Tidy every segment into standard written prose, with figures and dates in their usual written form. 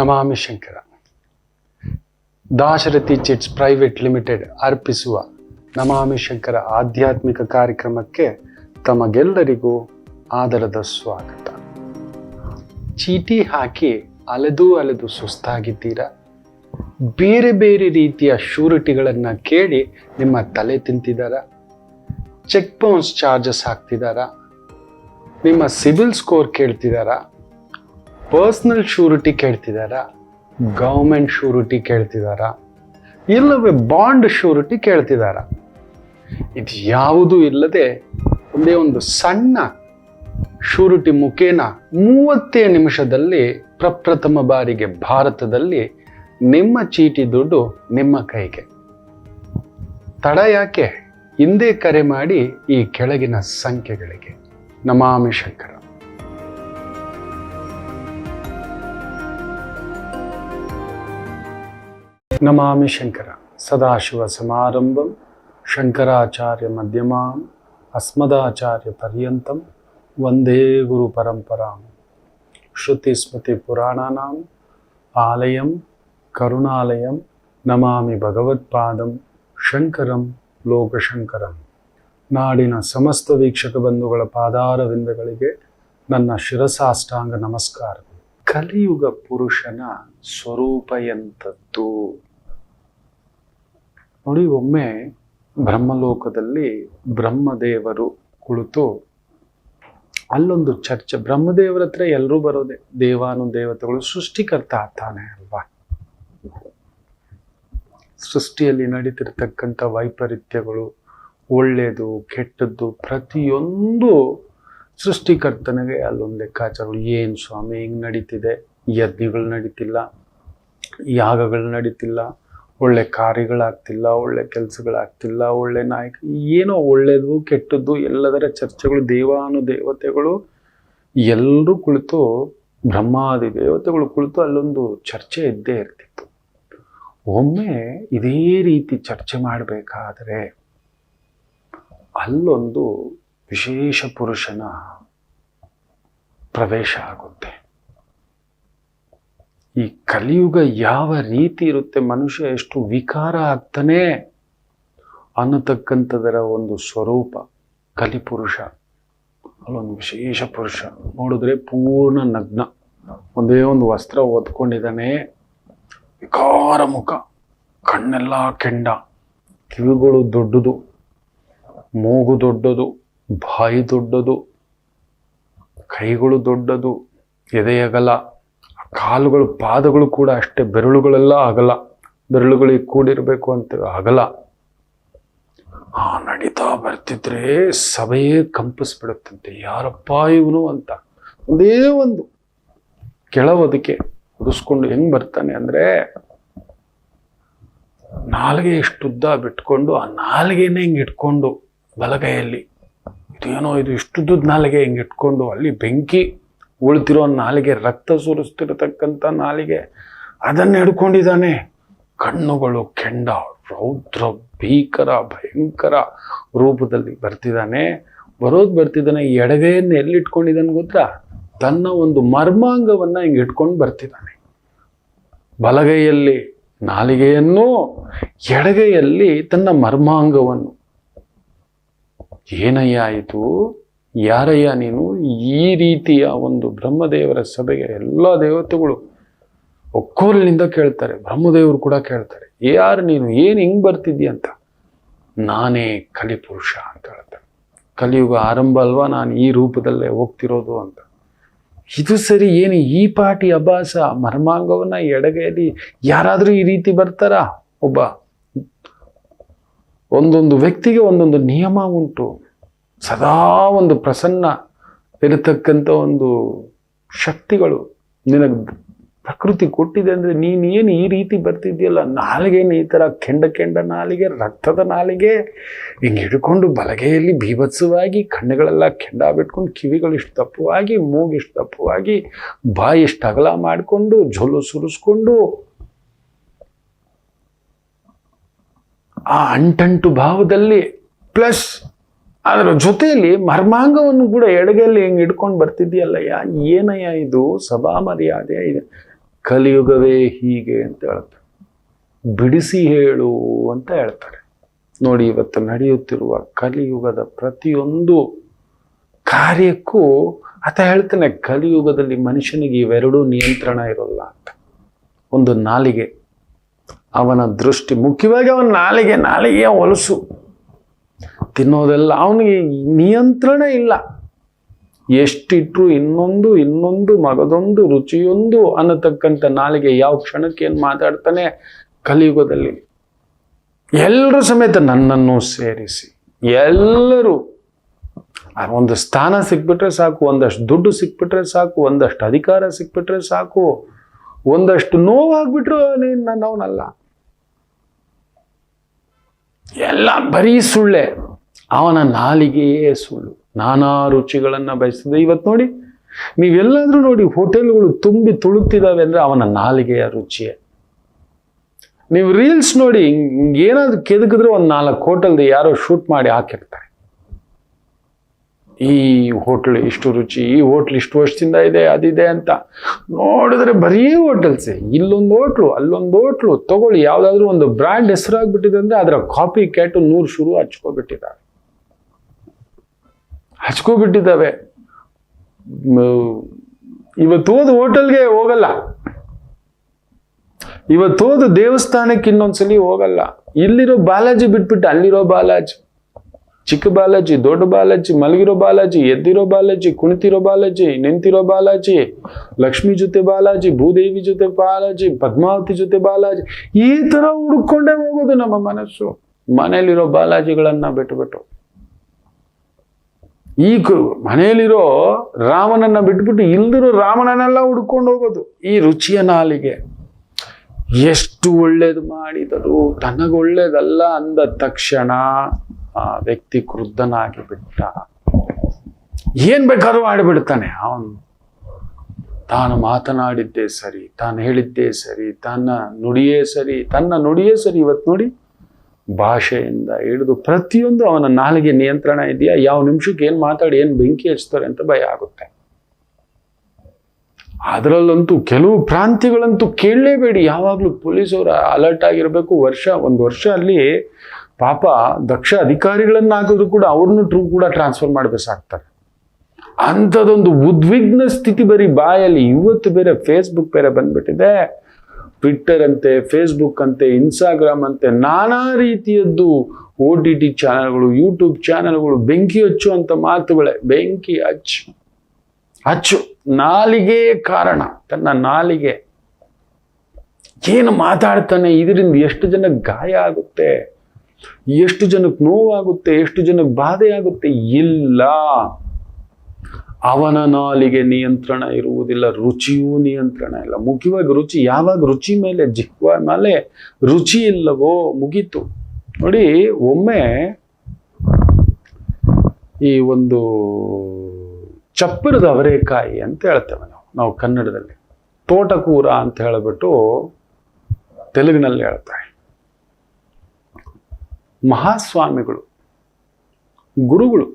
ನಮಾಮಿ Shankara. Dasharathi chits private limited ಅರ್ಪಿಸುವ ನಮಾಮಿ ಶಂಕರ ಆಧ್ಯಾತ್ಮಿಕ ಕಾರ್ಯಕ್ರಮಕ್ಕೆ ತಮಗೆಲ್ಲರಿಗೂ ಆದರದ ಸ್ವಾಗತ. ಚೀಟಿ ಹಾಕಿ ಅಲೆದು ಅಲೆದು ಸುಸ್ತಾಗಿದ್ದೀರಾ? ಬೇರೆ ಬೇರೆ ರೀತಿಯ ಶ್ಯೂರಿಟಿಗಳನ್ನು ಕೇಳಿ ನಿಮ್ಮ ತಲೆ ತಿಂತಿದ್ದಾರ? ಚೆಕ್ ಬೌನ್ಸ್ ಚಾರ್ಜಸ್ ಹಾಕ್ತಿದ್ದಾರಾ? ನಿಮ್ಮ ಸಿಬಿಲ್ ಸ್ಕೋರ್ ಕೇಳ್ತಿದ್ದಾರಾ? ಪರ್ಸನಲ್ ಶ್ಯೂರಿಟಿ ಕೇಳ್ತಿದ್ದಾರಾ? ಗೌರ್ಮೆಂಟ್ ಶ್ಯೂರಿಟಿ ಕೇಳ್ತಿದ್ದಾರಾ? ಇಲ್ಲವೇ ಬಾಂಡ್ ಶ್ಯೂರಿಟಿ ಕೇಳ್ತಿದ್ದಾರಾ? ಇದು ಯಾವುದೂ ಇಲ್ಲದೆ ಒಂದೇ ಒಂದು ಸಣ್ಣ ಶ್ಯೂರಿಟಿ ಮುಖೇನ 30 ನಿಮಿಷದಲ್ಲಿ ಪ್ರಪ್ರಥಮ ಬಾರಿಗೆ ಭಾರತದಲ್ಲಿ ನಿಮ್ಮ ಚೀಟಿ ದುಡ್ಡು ನಿಮ್ಮ ಕೈಗೆ. ತಡ ಯಾಕೆ? ಹಿಂದೆ ಕರೆ ಮಾಡಿ ಈ ಕೆಳಗಿನ ಸಂಖ್ಯೆಗಳಿಗೆ. ನಮಾಮಿ ಶಂಕರ. ನಮಾಮಿ ಶಂಕರ. ಸದಾಶಿವ ಸಮಾರಂಭಂ ಶಂಕರಾಚಾರ್ಯ ಮಧ್ಯಮಾಂ ಅಸ್ಮದಾಚಾರ್ಯ ಪರ್ಯಂತಂ ವಂದೇ ಗುರು ಪರಂಪರಾಂ. ಶ್ರುತಿ ಸ್ಮೃತಿ ಪುರಾಣಾನಾಂ ಆಲಯಂ ಕರುಣಾಲಯಂ ನಮಾಮಿ ಭಗವತ್ಪಾದಂ ಶಂಕರಂ ಲೋಕಶಂಕರಂ. ನಾಡಿನ ಸಮಸ್ತ ವೀಕ್ಷಕ ಬಂಧುಗಳ ಪಾದಾರವಿಂದಗಳಿಗೆ ನನ್ನ ಶಿರಸಾಷ್ಟಾಂಗ ನಮಸ್ಕಾರಗಳು. ಕಲಿಯುಗ ಪುರುಷನ ಸ್ವರೂಪ ಎಂಥದ್ದು ನೋಡಿ. ಒಮ್ಮೆ ಬ್ರಹ್ಮಲೋಕದಲ್ಲಿ ಬ್ರಹ್ಮದೇವರು ಕುಳಿತು ಅಲ್ಲೊಂದು ಚರ್ಚೆ. ಬ್ರಹ್ಮದೇವರ ಹತ್ರ ಎಲ್ಲರೂ ಬರೋದೆ, ದೇವಾನುದೇವತೆಗಳು. ಸೃಷ್ಟಿಕರ್ತ ತಾನೇ ಅಲ್ವಾ? ಸೃಷ್ಟಿಯಲ್ಲಿ ನಡೀತಿರ್ತಕ್ಕಂಥ ವೈಪರೀತ್ಯಗಳು, ಒಳ್ಳೆಯದು ಕೆಟ್ಟದ್ದು, ಪ್ರತಿಯೊಂದು ಸೃಷ್ಟಿಕರ್ತನಿಗೆ ಅಲ್ಲೊಂದು ಲೆಕ್ಕಾಚಾರಗಳು. ಏನು ಸ್ವಾಮಿ ಹಿಂಗೆ ನಡೀತಿದೆ? ಯಜ್ಞಗಳು ನಡೀತಿಲ್ಲ, ಯಾಗಗಳು ನಡೀತಿಲ್ಲ, ಒಳ್ಳೆ ಕಾರ್ಯಗಳಾಗ್ತಿಲ್ಲ, ಒಳ್ಳೆ ಕೆಲಸಗಳಾಗ್ತಿಲ್ಲ, ಒಳ್ಳೆ ನಾಯಕ, ಏನೋ ಒಳ್ಳೆಯದು ಕೆಟ್ಟದ್ದು ಎಲ್ಲದರ ಚರ್ಚೆಗಳು. ದೇವಾನುದೇವತೆಗಳು ಎಲ್ಲರೂ ಕುಳಿತು, ಬ್ರಹ್ಮಾದಿ ದೇವತೆಗಳು ಕುಳಿತು ಅಲ್ಲೊಂದು ಚರ್ಚೆ ಇದ್ದೇ ಇರ್ತಿತ್ತು. ಒಮ್ಮೆ ಇದೇ ರೀತಿ ಚರ್ಚೆ ಮಾಡಬೇಕಾದರೆ ಅಲ್ಲೊಂದು ವಿಶೇಷ ಪುರುಷನ ಪ್ರವೇಶ ಆಗುತ್ತೆ. ಈ ಕಲಿಯುಗ ಯಾವ ರೀತಿ ಇರುತ್ತೆ, ಮನುಷ್ಯ ಎಷ್ಟು ವಿಕಾರ ಆಗ್ತಾನೆ ಅನ್ನತಕ್ಕಂಥದರ ಒಂದು ಸ್ವರೂಪ ಕಲಿಪುರುಷ. ಅಲ್ಲೊಂದು ವಿಶೇಷ ಪುರುಷ ನೋಡಿದ್ರೆ ಪೂರ್ಣ ನಗ್ನ, ಒಂದೇ ಒಂದು ವಸ್ತ್ರ ಹೊದ್ಕೊಂಡಿದ್ದಾನೆ, ವಿಕಾರ ಮುಖ, ಕಣ್ಣೆಲ್ಲ ಕೆಂಡ, ಕಿವಿಗಳು ದೊಡ್ಡದು, ಮೂಗು ದೊಡ್ಡದು, ಬಾಯಿ ದೊಡ್ಡದು, ಕೈಗಳು ದೊಡ್ಡದು, ಎದೆ ಅಗಲ, ಕಾಲುಗಳು ಪಾದಗಳು ಕೂಡ ಅಷ್ಟೇ, ಬೆರಳುಗಳೆಲ್ಲ ಅಗಲ, ಬೆರಳುಗಳಿಗೆ ಕೂಡಿರಬೇಕು ಅಂತ ಅಗಲ. ನಡೀತಾ ಬರ್ತಿದ್ರೆ ಸಭೆಯೇ ಕಂಪಿಸ್ಬಿಡುತ್ತಂತೆ. ಯಾರಪ್ಪ ಇವನು ಅಂತ. ಒಂದೇ ಒಂದು ಕೆಳವದಕ್ಕೆ ಉದಿಸ್ಕೊಂಡು ಹೆಂಗ್ ಬರ್ತಾನೆ ಅಂದ್ರೆ, ನಾಲ್ಗೆ ಇಷ್ಟುದ್ದ ಬಿಟ್ಕೊಂಡು ಆ ನಾಲ್ಗೆನೇ ಹಿಂಗೆ ಇಟ್ಕೊಂಡು ಬಲಗೈಯಲ್ಲಿ, ಇದೇನೋ ಇದು ಇಷ್ಟುದ್ದ ನಾಲಿಗೆ ಹಿಂಗೆ ಇಟ್ಕೊಂಡು, ಅಲ್ಲಿ ಬೆಂಕಿ ಉಳ್ತಿರೋ ನಾಲಿಗೆ, ರಕ್ತ ಸುರಿಸ್ತಿರತಕ್ಕಂಥ ನಾಲಿಗೆ, ಅದನ್ನು ಹಿಡ್ಕೊಂಡಿದ್ದಾನೆ. ಕಣ್ಣುಗಳು ಕೆಂಡ, ರೌದ್ರ ಭೀಕರ ಭಯಂಕರ ರೂಪದಲ್ಲಿ ಬರ್ತಿದ್ದಾನೆ. ಬರ್ತಿದ್ದಾನೆ. ಎಡಗೈಯನ್ನು ಎಲ್ಲಿಟ್ಕೊಂಡಿದ್ದಾನೆ ಗೊತ್ತಾ? ತನ್ನ ಒಂದು ಮರ್ಮಾಂಗವನ್ನ ಹಿಂಗೆ ಇಟ್ಕೊಂಡು ಬರ್ತಿದ್ದಾನೆ. ಬಲಗೈಯಲ್ಲಿ ನಾಲಿಗೆಯನ್ನು, ಎಡಗೈಯಲ್ಲಿ ತನ್ನ ಮರ್ಮಾಂಗವನ್ನು. ಏನಯ್ಯ ಇದು? ಯಾರಯ್ಯ ನೀನು? ಈ ರೀತಿಯ ಒಂದು ಬ್ರಹ್ಮದೇವರ ಸಭೆಗೆ ಎಲ್ಲ ದೇವತೆಗಳು ಒಕ್ಕೋಲಿನಿಂದ ಕೇಳ್ತಾರೆ, ಬ್ರಹ್ಮದೇವರು ಕೂಡ ಕೇಳ್ತಾರೆ, ಯಾರು ನೀನು? ಏನು ಹಿಂಗ್ ಬರ್ತಿದ್ದೀಯ ಅಂತ. ನಾನೇ ಕಲಿಪುರುಷ ಅಂತ ಹೇಳ್ತಾರೆ. ಕಲಿಯುಗ ಆರಂಭ ಅಲ್ವಾ, ನಾನು ಈ ರೂಪದಲ್ಲೇ ಹೋಗ್ತಿರೋದು ಅಂತ. ಇದು ಸರಿ, ಏನು ಈ ಪಾಟಿ ಅಭಾಸ? ಮರ್ಮಾಂಗವನ್ನ ಎಡಗೈಯಲ್ಲಿ ಯಾರಾದ್ರೂ ಈ ರೀತಿ ಬರ್ತಾರ? ಒಂದೊಂದು ವ್ಯಕ್ತಿಗೆ ಒಂದೊಂದು ನಿಯಮ ಉಂಟು. ಸದಾ ಒಂದು ಪ್ರಸನ್ನ ಇರತಕ್ಕಂಥ ಒಂದು ಶಕ್ತಿಗಳು ನಿನಗೆ ಪ್ರಕೃತಿ ಕೊಟ್ಟಿದೆ. ಅಂದ್ರೆ ನೀನೇನು ಈ ರೀತಿ ಬರ್ತಿದ್ಯಲ್ಲ, ನಾಲಿಗೆನ ಈ ಥರ ಕೆಂಡ ನಾಲಿಗೆ, ರಕ್ತದ ನಾಲಿಗೆ ಹಿಂಗೆ ಹಿಡ್ಕೊಂಡು, ಬಲಗೈಯಲ್ಲಿ ಬೀಭತ್ಸವಾಗಿ, ಕಣ್ಣುಗಳೆಲ್ಲ ಕೆಂಡ ಬಿಟ್ಕೊಂಡು, ಕಿವಿಗಳಿಷ್ಟು ದಪ್ಪವಾಗಿ, ಮೂಗಿಷ್ಟು ದಪ್ಪವಾಗಿ, ಬಾಯಿ ಇಷ್ಟು ಅಗಲ ಮಾಡಿಕೊಂಡು, ಜೊಲು ಸುರಿಸ್ಕೊಂಡು, ಆ ಅಂಟಂಟು ಭಾವದಲ್ಲಿ ಪ್ಲಸ್ ಅದರ ಜೊತೆಯಲ್ಲಿ ಮರ್ಮಾಂಗವನ್ನು ಕೂಡ ಎಡಗೈಯಲ್ಲಿ ಹೆಂಗೆ ಹಿಡ್ಕೊಂಡು ಬರ್ತಿದ್ಯಲ್ಲ, ಏನಯ್ಯ ಇದು? ಸಭಾ ಮರ್ಯಾದೆ ಇದೆ. ಕಲಿಯುಗವೇ ಹೀಗೆ ಅಂತ ಹೇಳ್ತಾರೆ. ಬಿಡಿಸಿ ಹೇಳು ಅಂತ ಹೇಳ್ತಾರೆ. ನೋಡಿ, ಇವತ್ತು ನಡೆಯುತ್ತಿರುವ ಕಲಿಯುಗದ ಪ್ರತಿಯೊಂದು ಕಾರ್ಯಕ್ಕೂ ಆತ ಹೇಳ್ತಾನೆ, ಕಲಿಯುಗದಲ್ಲಿ ಮನುಷ್ಯನಿಗೆ ಇವೆರಡೂ ನಿಯಂತ್ರಣ ಇರೋಲ್ಲ ಅಂತ. ಒಂದು ನಾಲಿಗೆ, ಅವನ ದೃಷ್ಟಿ, ಮುಖ್ಯವಾಗಿ ಅವನ ನಾಲಿಗೆಯ ಹೊಲಸು, ತಿನ್ನೋದೆಲ್ಲ ಅವನಿಗೆ ನಿಯಂತ್ರಣ ಇಲ್ಲ. ಎಷ್ಟಿಟ್ರು ಇನ್ನೊಂದು ಮಗದೊಂದು ರುಚಿಯೊಂದು ಅನ್ನತಕ್ಕಂಥ ನಾಲಿಗೆ ಯಾವ ಕ್ಷಣಕ್ಕೆ ಏನು ಮಾತಾಡ್ತಾನೆ. ಕಲಿಯುಗದಲ್ಲಿ ಎಲ್ಲರೂ ಸಮೇತ ನನ್ನನ್ನು ಸೇರಿಸಿ, ಎಲ್ಲರೂ ಒಂದು ಸ್ಥಾನ ಸಿಕ್ಬಿಟ್ರೆ ಸಾಕು, ಒಂದಷ್ಟು ದುಡ್ಡು ಸಿಕ್ಬಿಟ್ರೆ ಸಾಕು, ಒಂದಷ್ಟು ಅಧಿಕಾರ ಸಿಕ್ಬಿಟ್ರೆ ಸಾಕು, ಒಂದಷ್ಟು ನೋವಾಗ್ಬಿಟ್ರು ನನ್ನವನಲ್ಲ, ಎಲ್ಲ ಬರೀ ಸುಳ್ಳೆ. ಅವನ ನಾಲಿಗೆಯೇ ಸುಳ್ಳು, ನಾನಾ ರುಚಿಗಳನ್ನ ಬಯಸ್ತದೆ. ಇವತ್ತು ನೋಡಿ, ನೀವೆಲ್ಲಾದ್ರೂ ನೋಡಿ, ಹೋಟೆಲ್ಗಳು ತುಂಬಿ ತುಳುಕ್ತಿದ್ದಾವೆ ಅಂದ್ರೆ ಅವನ ನಾಲಿಗೆಯ ರುಚಿಯೇ. ನೀವು ರೀಲ್ಸ್ ನೋಡಿ, ಏನಾದ್ರು ಕೆದಕಿದ್ರೆ ಒಂದು 4 ಹೋಟೆಲ್ದು ಯಾರೋ ಶೂಟ್ ಮಾಡಿ ಹಾಕಿರ್ತಾರೆ. ಈ ಹೋಟ್ಲ್ ಇಷ್ಟು ರುಚಿ, ಈ ಹೋಟ್ಲ್ ಇಷ್ಟು ವರ್ಷದಿಂದ ಇದೆ, ಅದಿದೆ ಅಂತ. ನೋಡಿದ್ರೆ ಬರೀ ಹೋಟೆಲ್ಸೇ, ಇಲ್ಲೊಂದು ಹೋಟ್ಲು ಅಲ್ಲೊಂದು ಹೋಟ್ಲು. ತಗೊಳ್ಳಿ, ಯಾವ್ದಾದ್ರು ಒಂದು ಬ್ರ್ಯಾಂಡ್ ಹೆಸರಾಗ್ಬಿಟ್ಟಿದೆ ಅಂದ್ರೆ ಅದರ ಕಾಪಿ ಕ್ಯಾಟು 100 ಶುರು ಹಚ್ಕೋಬಿಟ್ಟಿದ್ದಾವೆ. ಇವತ್ತು ಹೋದ ಹೋಟೆಲ್ಗೆ ಹೋಗಲ್ಲ, ಇವತ್ತು ಹೋದ ದೇವಸ್ಥಾನಕ್ಕೆ ಇನ್ನೊಂದ್ಸಲಿ ಹೋಗಲ್ಲ. ಇಲ್ಲಿರೋ ಬಾಲಾಜಿ ಬಿಟ್ಬಿಟ್ಟು ಅಲ್ಲಿರೋ ಬಾಲಾಜಿ, ಚಿಕ್ಕ ಬಾಲಾಜಿ, ದೊಡ್ಡ ಬಾಲಾಜಿ, ಮಲಗಿರೋ ಬಾಲಾಜಿ, ಎದ್ದಿರೋ ಬಾಲಾಜಿ, ಕುಣಿತಿರೋ ಬಾಲಾಜಿ, ನಿಂತಿರೋ ಬಾಲಾಜಿ, ಲಕ್ಷ್ಮಿ ಜೊತೆ ಬಾಲಾಜಿ, ಭೂದೇವಿ ಜೊತೆ ಬಾಲಾಜಿ, ಪದ್ಮಾವತಿ ಜೊತೆ ಬಾಲಾಜಿ, ಈ ತರ ಹುಡುಕೊಂಡೇ ಹೋಗೋದು ನಮ್ಮ ಮನಸ್ಸು. ಮನೆಯಲ್ಲಿರೋ ಬಾಲಾಜಿಗಳನ್ನ ಬಿಟ್ಬಿಟ್ಟು, ಈ ಮನೆಯಲ್ಲಿರೋ ರಾಮನನ್ನ ಬಿಟ್ಬಿಟ್ಟು ಇಲ್ದಿರೋ ರಾಮನನ್ನೆಲ್ಲ ಹುಡ್ಕೊಂಡು ಹೋಗೋದು. ಈ ರುಚಿಯ ನಾಲಿಗೆ. ಎಷ್ಟು ಒಳ್ಳೇದು ಮಾಡಿದರೂ ತನಗೊಳ್ಳೇದಲ್ಲ ಅಂದ ತಕ್ಷಣ ಆ ವ್ಯಕ್ತಿ ಕ್ರುದ್ಧನಾಗಿ ಬಿಟ್ಟ. ಏನ್ ಬೇಕಾದ್ರೂ ಆಡಿಬಿಡ್ತಾನೆ ಅವನು. ತಾನು ಮಾತನಾಡಿದ್ದೇ ಸರಿ, ತಾನು ಹೇಳಿದ್ದೇ ಸರಿ, ತನ್ನ ನುಡಿಯೇ ಸರಿ. ಇವತ್ತು ನೋಡಿ, ಭಾಷೆಯಿಂದ ಹಿಡಿದು ಪ್ರತಿಯೊಂದು ಅವನ ನಾಲಿಗೆ ನಿಯಂತ್ರಣ ಇದೆಯಾ? ಯಾವ ನಿಮಿಷಕ್ಕೆ ಏನ್ ಮಾತಾಡಿ ಏನ್ ಬೆಂಕಿ ಹಚ್ತಾರೆ ಅಂತ ಭಯ ಆಗುತ್ತೆ. ಅದರಲ್ಲಂತೂ ಕೆಲವು ಪ್ರಾಂತ್ಯಗಳಂತೂ ಕೇಳಲೇಬೇಡಿ. ಯಾವಾಗ್ಲೂ ಪೊಲೀಸವರು ಅಲರ್ಟ್ ಆಗಿರ್ಬೇಕು. ಒಂದು ವರ್ಷ ಅಲ್ಲಿ ಪಾಪ ದಕ್ಷ ಅಧಿಕಾರಿಗಳನ್ನ ಹಾಕಿದ್ರು ಕೂಡ ಅವ್ರನ್ನು ಕೂಡ ಟ್ರಾನ್ಸ್ಫರ್ ಮಾಡಬೇಕಾಗ್ತಾರೆ. ಅಂಥದ್ದೊಂದು ಉದ್ವಿಗ್ನ ಸ್ಥಿತಿ ಬರೀ ಬಾಯಲ್ಲಿ. ಇವತ್ತು ಬೇರೆ ಫೇಸ್ಬುಕ್ ಬೇರೆ ಬಂದ್ಬಿಟ್ಟಿದೆ. ಟ್ವಿಟ್ಟರ್ ಅಂತೆ, ಫೇಸ್ಬುಕ್ ಅಂತೆ, ಇನ್ಸ್ಟಾಗ್ರಾಮ್ ಅಂತೆ, ನಾನಾ ರೀತಿಯದ್ದು OTT ಚಾನೆಲ್ಗಳು, ಯೂಟ್ಯೂಬ್ ಚಾನೆಲ್ಗಳು, ಬೆಂಕಿ ಹಚ್ಚುವಂತ ಮಾತುಗಳೇ. ಬೆಂಕಿ ಹಚ್ಚು. ನಾಲಿಗೆ ಕಾರಣ. ತನ್ನ ನಾಲಿಗೆ ಏನು ಮಾತಾಡ್ತಾನೆ, ಇದರಿಂದ ಎಷ್ಟು ಜನಕ್ಕೆ ಗಾಯ ಆಗುತ್ತೆ, ಎಷ್ಟು ಜನಕ್ಕೆ ನೋವಾಗುತ್ತೆ, ಎಷ್ಟು ಜನಕ್ಕೆ ಬಾಧೆ ಆಗುತ್ತೆ. ಇಲ್ಲ, ಅವನ ನಾಲಿಗೆ ನಿಯಂತ್ರಣ ಇರುವುದಿಲ್ಲ, ರುಚಿಯೂ ನಿಯಂತ್ರಣ ಇಲ್ಲ. ಮುಖ್ಯವಾಗಿ ರುಚಿ. ಯಾವಾಗ ರುಚಿ ಮೇಲೆ, ಜಿಹ್ವ ಮೇಲೆ ರುಚಿ ಇಲ್ಲವೋ ಮುಗೀತು. ನೋಡಿ, ಒಮ್ಮೆ ಈ ಒಂದು ಚಪ್ಪರದ ಅವರೆಕಾಯಿ ಅಂತ ಹೇಳ್ತೇವೆ ನಾವು ಕನ್ನಡದಲ್ಲಿ, ತೋಟಕೂರ ಅಂತ ಹೇಳಿಬಿಟ್ಟು ತೆಲುಗಿನಲ್ಲಿ ಹೇಳ್ತಾರೆ. ಮಹಾಸ್ವಾಮಿಗಳು, ಗುರುಗಳು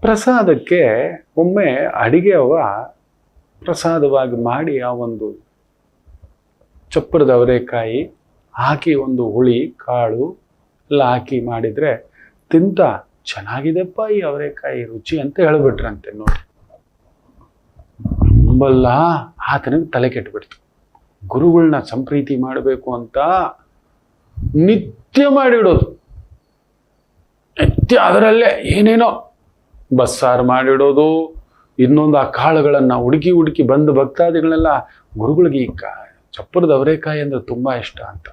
ಪ್ರಸಾದಕ್ಕೆ ಒಮ್ಮೆ ಅಡಿಗೆಯವ ಪ್ರಸಾದವಾಗಿ ಮಾಡಿ ಆ ಒಂದು ಚಪ್ಪರದ ಅವರೆಕಾಯಿ ಹಾಕಿ ಒಂದು ಹುಳಿ ಕಾಳು ಎಲ್ಲ ಹಾಕಿ ಮಾಡಿದ್ರೆ ತಿಂತ ಚೆನ್ನಾಗಿದೆಪ್ಪ ಈ ಅವರೆಕಾಯಿ ರುಚಿ ಅಂತ ಹೇಳ್ಬಿಟ್ರಂತೆ. ನೋಡಿ, ನಂಬಲ್ಲ, ಆತನಿಗೆ ತಲೆ ಕೆಟ್ಟುಬಿಡ್ತು. ಗುರುಗಳನ್ನ ಸಂಪ್ರೀತಿ ಮಾಡಬೇಕು ಅಂತ ನಿತ್ಯ ಮಾಡಿಡೋದು, ನಿತ್ಯ ಅದರಲ್ಲೇ ಏನೇನೋ ಬಸ್ಸಾರು ಮಾಡಿಡೋದು, ಇನ್ನೊಂದು ಆ ಕಾಳುಗಳನ್ನು ಹುಡುಕಿ ಬಂದು ಭಕ್ತಾದಿಗಳೆಲ್ಲ ಗುರುಗಳಿಗೆ ಈ ಚಪ್ಪರದ ಅವರೆಕಾಯಿ ಅಂದ್ರೆ ತುಂಬಾ ಇಷ್ಟ ಅಂತ.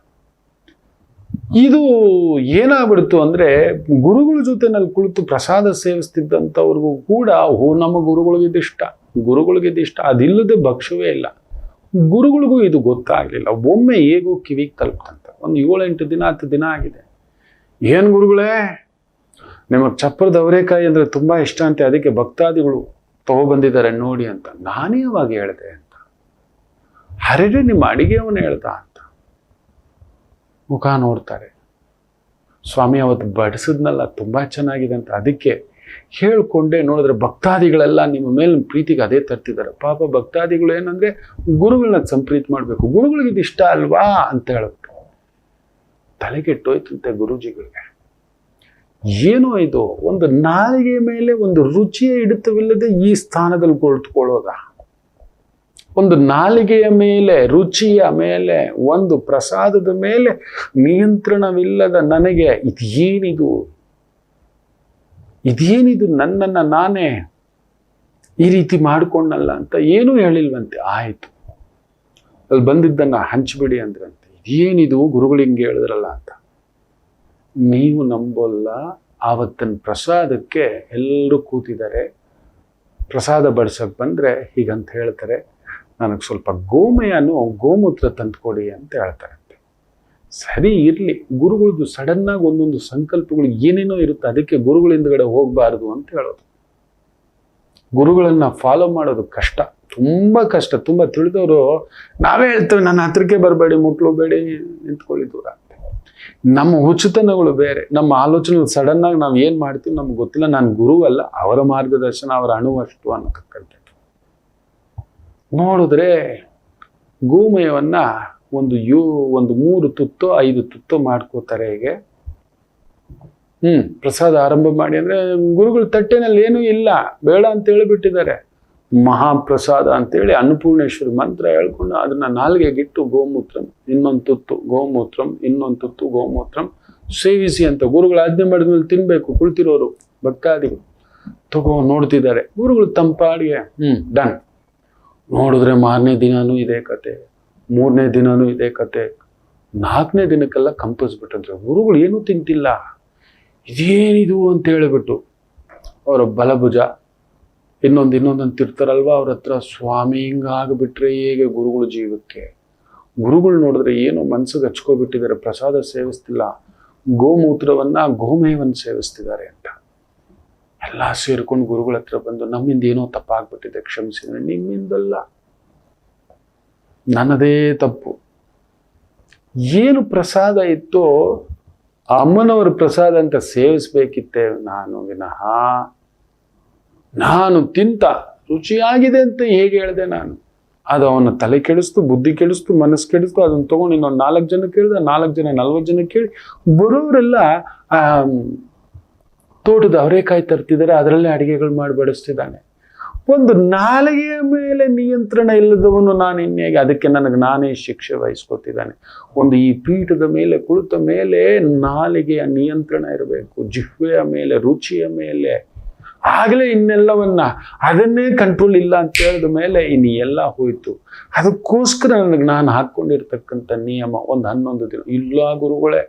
ಇದು ಏನಾಗ್ಬಿಡ್ತು ಅಂದ್ರೆ, ಗುರುಗಳ ಜೊತೆನಲ್ಲಿ ಕುಳಿತು ಪ್ರಸಾದ ಸೇವಿಸ್ತಿದ್ದಂಥವ್ರಿಗೂ ಕೂಡ ನಮ್ಮ ಗುರುಗಳಿಗಿದಿಷ್ಟ, ಅದಿಲ್ಲದೆ ಭಕ್ಷ್ಯವೇ ಇಲ್ಲ. ಗುರುಗಳಿಗೂ ಇದು ಗೊತ್ತಾಗ್ಲಿಲ್ಲ. ಒಮ್ಮೆ ಹೇಗೋ ಕಿವಿಗೆ ತಲುಪ್ತಂತ. ಒಂದು 7-8 ದಿನ 10 ದಿನ ಆಗಿದೆ. ಏನ್ ಗುರುಗಳೇ, ನಿಮಗೆ ಚಪ್ಪರದ ಅವರೆಕಾಯಿ ಅಂದ್ರೆ ತುಂಬಾ ಇಷ್ಟ ಅಂತೆ, ಅದಕ್ಕೆ ಭಕ್ತಾದಿಗಳು ತಗೊಬಂದಿದ್ದಾರೆ ನೋಡಿ ಅಂತ. ನಾನೇ ಅವಾಗ ಹೇಳಿದೆ ಅಂತ. ಹರಡೆ ನಿಮ್ಮ ಅಡಿಗೆಯವನು ಹೇಳ್ದ ಅಂತ. ಮುಖ ನೋಡ್ತಾರೆ, ಸ್ವಾಮಿ ಅವತ್ತು ಬಡಿಸಿದ್ನಲ್ಲ ತುಂಬಾ ಚೆನ್ನಾಗಿದೆ ಅಂತ. ಅದಕ್ಕೆ ಹೇಳ್ಕೊಂಡೆ ನೋಡಿದ್ರೆ ಭಕ್ತಾದಿಗಳೆಲ್ಲ ನಿಮ್ಮ ಮೇಲೆ ಪ್ರೀತಿಗೆ ಅದೇ ತರ್ತಿದ್ದಾರೆ. ಪಾಪ ಭಕ್ತಾದಿಗಳು ಏನಂದ್ರೆ ಗುರುಗಳನ್ನ ಸಂಪ್ರೀತಿ ಮಾಡಬೇಕು, ಗುರುಗಳಿಗೆ ಇದು ಇಷ್ಟ ಅಲ್ವಾ ಅಂತ ಹೇಳ್ಬಿಟ್ಟು ತಲೆಗೆಟ್ಟೋಯ್ತಂತೆ ಗುರುಜಿಗಳಿಗೆ. ಏನೋ ಇದು, ಒಂದು ನಾಲಿಗೆ ಮೇಲೆ ಒಂದು ರುಚಿಯ ಹಿಡಿತವಿಲ್ಲದೆ ಈ ಸ್ಥಾನದಲ್ಲಿ ಕುಳಿತುಕೊಳ್ಳೋದ, ಒಂದು ನಾಲಿಗೆಯ ಮೇಲೆ, ರುಚಿಯ ಮೇಲೆ, ಒಂದು ಪ್ರಸಾದದ ಮೇಲೆ ನಿಯಂತ್ರಣವಿಲ್ಲದ ನನಗೆ ಇದೇನಿದು ನನ್ನನ್ನು ನಾನೇ ಈ ರೀತಿ ಮಾಡ್ಕೊಂಡಲ್ಲ ಅಂತ ಏನೂ ಹೇಳಿಲ್ವಂತೆ. ಆಯಿತು, ಅಲ್ಲಿ ಬಂದಿದ್ದನ್ನು ಹಂಚ್ಬಿಡಿ ಅಂದ್ರಂತೆ. ಇದೇನಿದು ಗುರುಗಳು ಹಿಂಗೆ ಹೇಳಿದ್ರಲ್ಲ ಅಂತ. ನೀವು ನಂಬೋಲ್ಲ, ಆವತ್ತಿನ ಪ್ರಸಾದಕ್ಕೆ ಎಲ್ಲರೂ ಕೂತಿದ್ದಾರೆ. ಪ್ರಸಾದ ಬಡ್ಸಕ್ಕೆ ಬಂದರೆ ಹೀಗಂತ ಹೇಳ್ತಾರೆ, ನನಗೆ ಸ್ವಲ್ಪ ಗೋಮೂತ್ರ ತಂದುಕೊಡಿ ಅಂತ ಹೇಳ್ತಾರಂತೆ. ಸರಿ ಇರಲಿ, ಗುರುಗಳದ್ದು ಸಡನ್ನಾಗಿ ಒಂದೊಂದು ಸಂಕಲ್ಪಗಳು ಏನೇನೋ ಇರುತ್ತೆ, ಅದಕ್ಕೆ ಗುರುಗಳ ಹಿಂದ್ಗಡೆ ಹೋಗಬಾರ್ದು ಅಂತ ಹೇಳೋದು. ಗುರುಗಳನ್ನ ಫಾಲೋ ಮಾಡೋದು ಕಷ್ಟ, ತುಂಬ ಕಷ್ಟ. ತುಂಬ ತಿಳಿದವರು ನಾವೇ ಹೇಳ್ತೇವೆ, ನನ್ನ ಹತ್ರಕ್ಕೆ ಬರಬೇಡಿ, ಮುಟ್ಲುಬೇಡಿ, ನಿಂತ್ಕೊಳ್ಳಿ ದೂರ ಅಂತ. ನಮ್ಮ ಹುಚ್ಚುತನಗಳು ಬೇರೆ, ನಮ್ಮ ಆಲೋಚನೆಗಳು ಸಡನ್ನಾಗಿ ನಾವು ಏನು ಮಾಡ್ತೀವಿ ನಮ್ಗೆ ಗೊತ್ತಿಲ್ಲ. ನಾನು ಗುರು ಅಲ್ಲ, ಅವರ ಮಾರ್ಗದರ್ಶನ ಅವರ ಅಣುವಷ್ಟು ಅನ್ನೋಕ್ಕಂತೆ. ನೋಡಿದ್ರೆ ಗೋಮಯವನ್ನ ಒಂದು 3 ತುತ್ತೋ 5 ತುತ್ತೋ ಮಾಡ್ಕೋತಾರೆ. ಹೀಗೆ ಪ್ರಸಾದ ಆರಂಭ ಮಾಡಿ ಅಂದ್ರೆ ಗುರುಗಳ ತಟ್ಟೆನಲ್ಲಿ ಏನೂ ಇಲ್ಲ, ಬೇಡ ಅಂತ ಹೇಳಿಬಿಟ್ಟಿದ್ದಾರೆ. ಮಹಾಪ್ರಸಾದ ಅಂತೇಳಿ ಅನ್ನಪೂರ್ಣೇಶ್ವರಿ ಮಂತ್ರ ಹೇಳ್ಕೊಂಡು ಅದನ್ನ ನಾಲ್ಗೆಗಿಟ್ಟು ಗೋಮೂತ್ರಂ ಇನ್ನೊಂದು ತುತ್ತು ಗೋಮೂತ್ರಂ ಇನ್ನೊಂದು ತುತ್ತು ಗೋಮೂತ್ರಂ ಸೇವಿಸಿ ಅಂತ ಗುರುಗಳು ಆಜ್ಞೆ ಮಾಡಿದ್ಮೇಲೆ ತಿನ್ಬೇಕು. ಕುಳಿತಿರೋರು ಭಕ್ತಾದಿಗಳು ನೋಡ್ತಿದ್ದಾರೆ. ಗುರುಗಳು ತಂಪಾಡಿಗೆ ಡನ್. ನೋಡಿದ್ರೆ ಮಾರನೇ ದಿನಾನೂ ಇದೇ ಕತೆ, 3ನೇ ದಿನಾನೂ ಇದೇ ಕತೆ, 4ನೇ ದಿನಕ್ಕೆಲ್ಲ ಕಂಪಿಸ್ಬಿಟ್ಟಿದ್ರು. ಗುರುಗಳು ಏನೂ ತಿಂತಿಲ್ಲ, ಇದೇನಿದು ಅಂತ ಹೇಳಿಬಿಟ್ಟು ಅವರ ಬಲಭುಜ ಇನ್ನೊಂದು ತಿರ್ತಾರಲ್ವ ಅವ್ರ ಹತ್ರ, ಸ್ವಾಮಿ ಹಿಂಗಾಗ್ಬಿಟ್ರೆ ಹೇಗೆ ಗುರುಗಳು ಜೀವಕ್ಕೆ. ಗುರುಗಳು ನೋಡಿದ್ರೆ ಏನೋ ಮನ್ಸಿಗೆ ಹಚ್ಕೊಬಿಟ್ಟಿದ್ದಾರೆ, ಪ್ರಸಾದ ಸೇವಿಸ್ತಿಲ್ಲ, ಗೋಮಯವನ್ನು ಸೇವಿಸ್ತಿದ್ದಾರೆ ಅಂತ. ಎಲ್ಲ ಸೇರ್ಕೊಂಡು ಗುರುಗಳ ಹತ್ರ ಬಂದು, ನಮ್ಮಿಂದ ಏನೋ ತಪ್ಪಾಗ್ಬಿಟ್ಟಿದೆ, ಕ್ಷಮಿಸಿದ್ರೆ. ನಿಮ್ಮಿಂದಲ್ಲ, ನನ್ನದೇ ತಪ್ಪು. ಏನು ಪ್ರಸಾದ ಇತ್ತೋ ಅಮ್ಮನವರ ಪ್ರಸಾದ ಅಂತ ಸೇವಿಸ್ಬೇಕಿತ್ತೆ ನಾನು ವಿನಃ ನಾನು ತಿಂತ ರುಚಿಯಾಗಿದೆ ಅಂತ ಹೇಗೆ ಹೇಳಿದೆ ನಾನು. ಅದು ಅವನ ತಲೆ ಕೆಡಿಸ್ತು, ಬುದ್ಧಿ ಕೆಡಿಸ್ತು, ಮನಸ್ಸು ಕೆಡಿಸ್ತು. ಅದನ್ನು ತಗೊಂಡು ಇನ್ನೊಂದು 4 ಜನ ಕೇಳಿದ, 4 ಜನ 40 ಜನ ಕೇಳಿ ಬರೋರೆಲ್ಲ ತೋಟದ ಅವರೇಕಾಯಿ ತರ್ತಿದ್ದಾರೆ, ಅದರಲ್ಲೇ ಅಡಿಗೆಗಳು ಮಾಡಿ ಬಡಿಸ್ತಿದ್ದಾನೆ. ಒಂದು ನಾಲಿಗೆಯ ಮೇಲೆ ನಿಯಂತ್ರಣ ಇಲ್ಲದವನು ನಾನು ಇನ್ನೇಗೆ, ಅದಕ್ಕೆ ನನಗೆ ನಾನೇ ಶಿಕ್ಷೆ ವಹಿಸ್ಕೊತಿದ್ದಾನೆ. ಒಂದು ಈ ಪೀಠದ ಮೇಲೆ ಕುಳಿತ ಮೇಲೆ ನಾಲಿಗೆಯ ನಿಯಂತ್ರಣ ಇರಬೇಕು, ಜಿಹ್ವೆಯ ಮೇಲೆ, ರುಚಿಯ ಮೇಲೆ. ಆಗಲೇ ಇನ್ನೆಲ್ಲವನ್ನ, ಅದನ್ನೇ ಕಂಟ್ರೋಲ್ ಇಲ್ಲ ಅಂತ ಹೇಳಿದ ಮೇಲೆ ಇನ್ನು ಎಲ್ಲ ಹೋಯ್ತು. ಅದಕ್ಕೋಸ್ಕರ ನನಗೆ ನಾನು ಹಾಕ್ಕೊಂಡಿರ್ತಕ್ಕಂಥ ನಿಯಮ ಒಂದು 11 ದಿನ ಇಲ್ಲ ಗುರುಗಳೇ,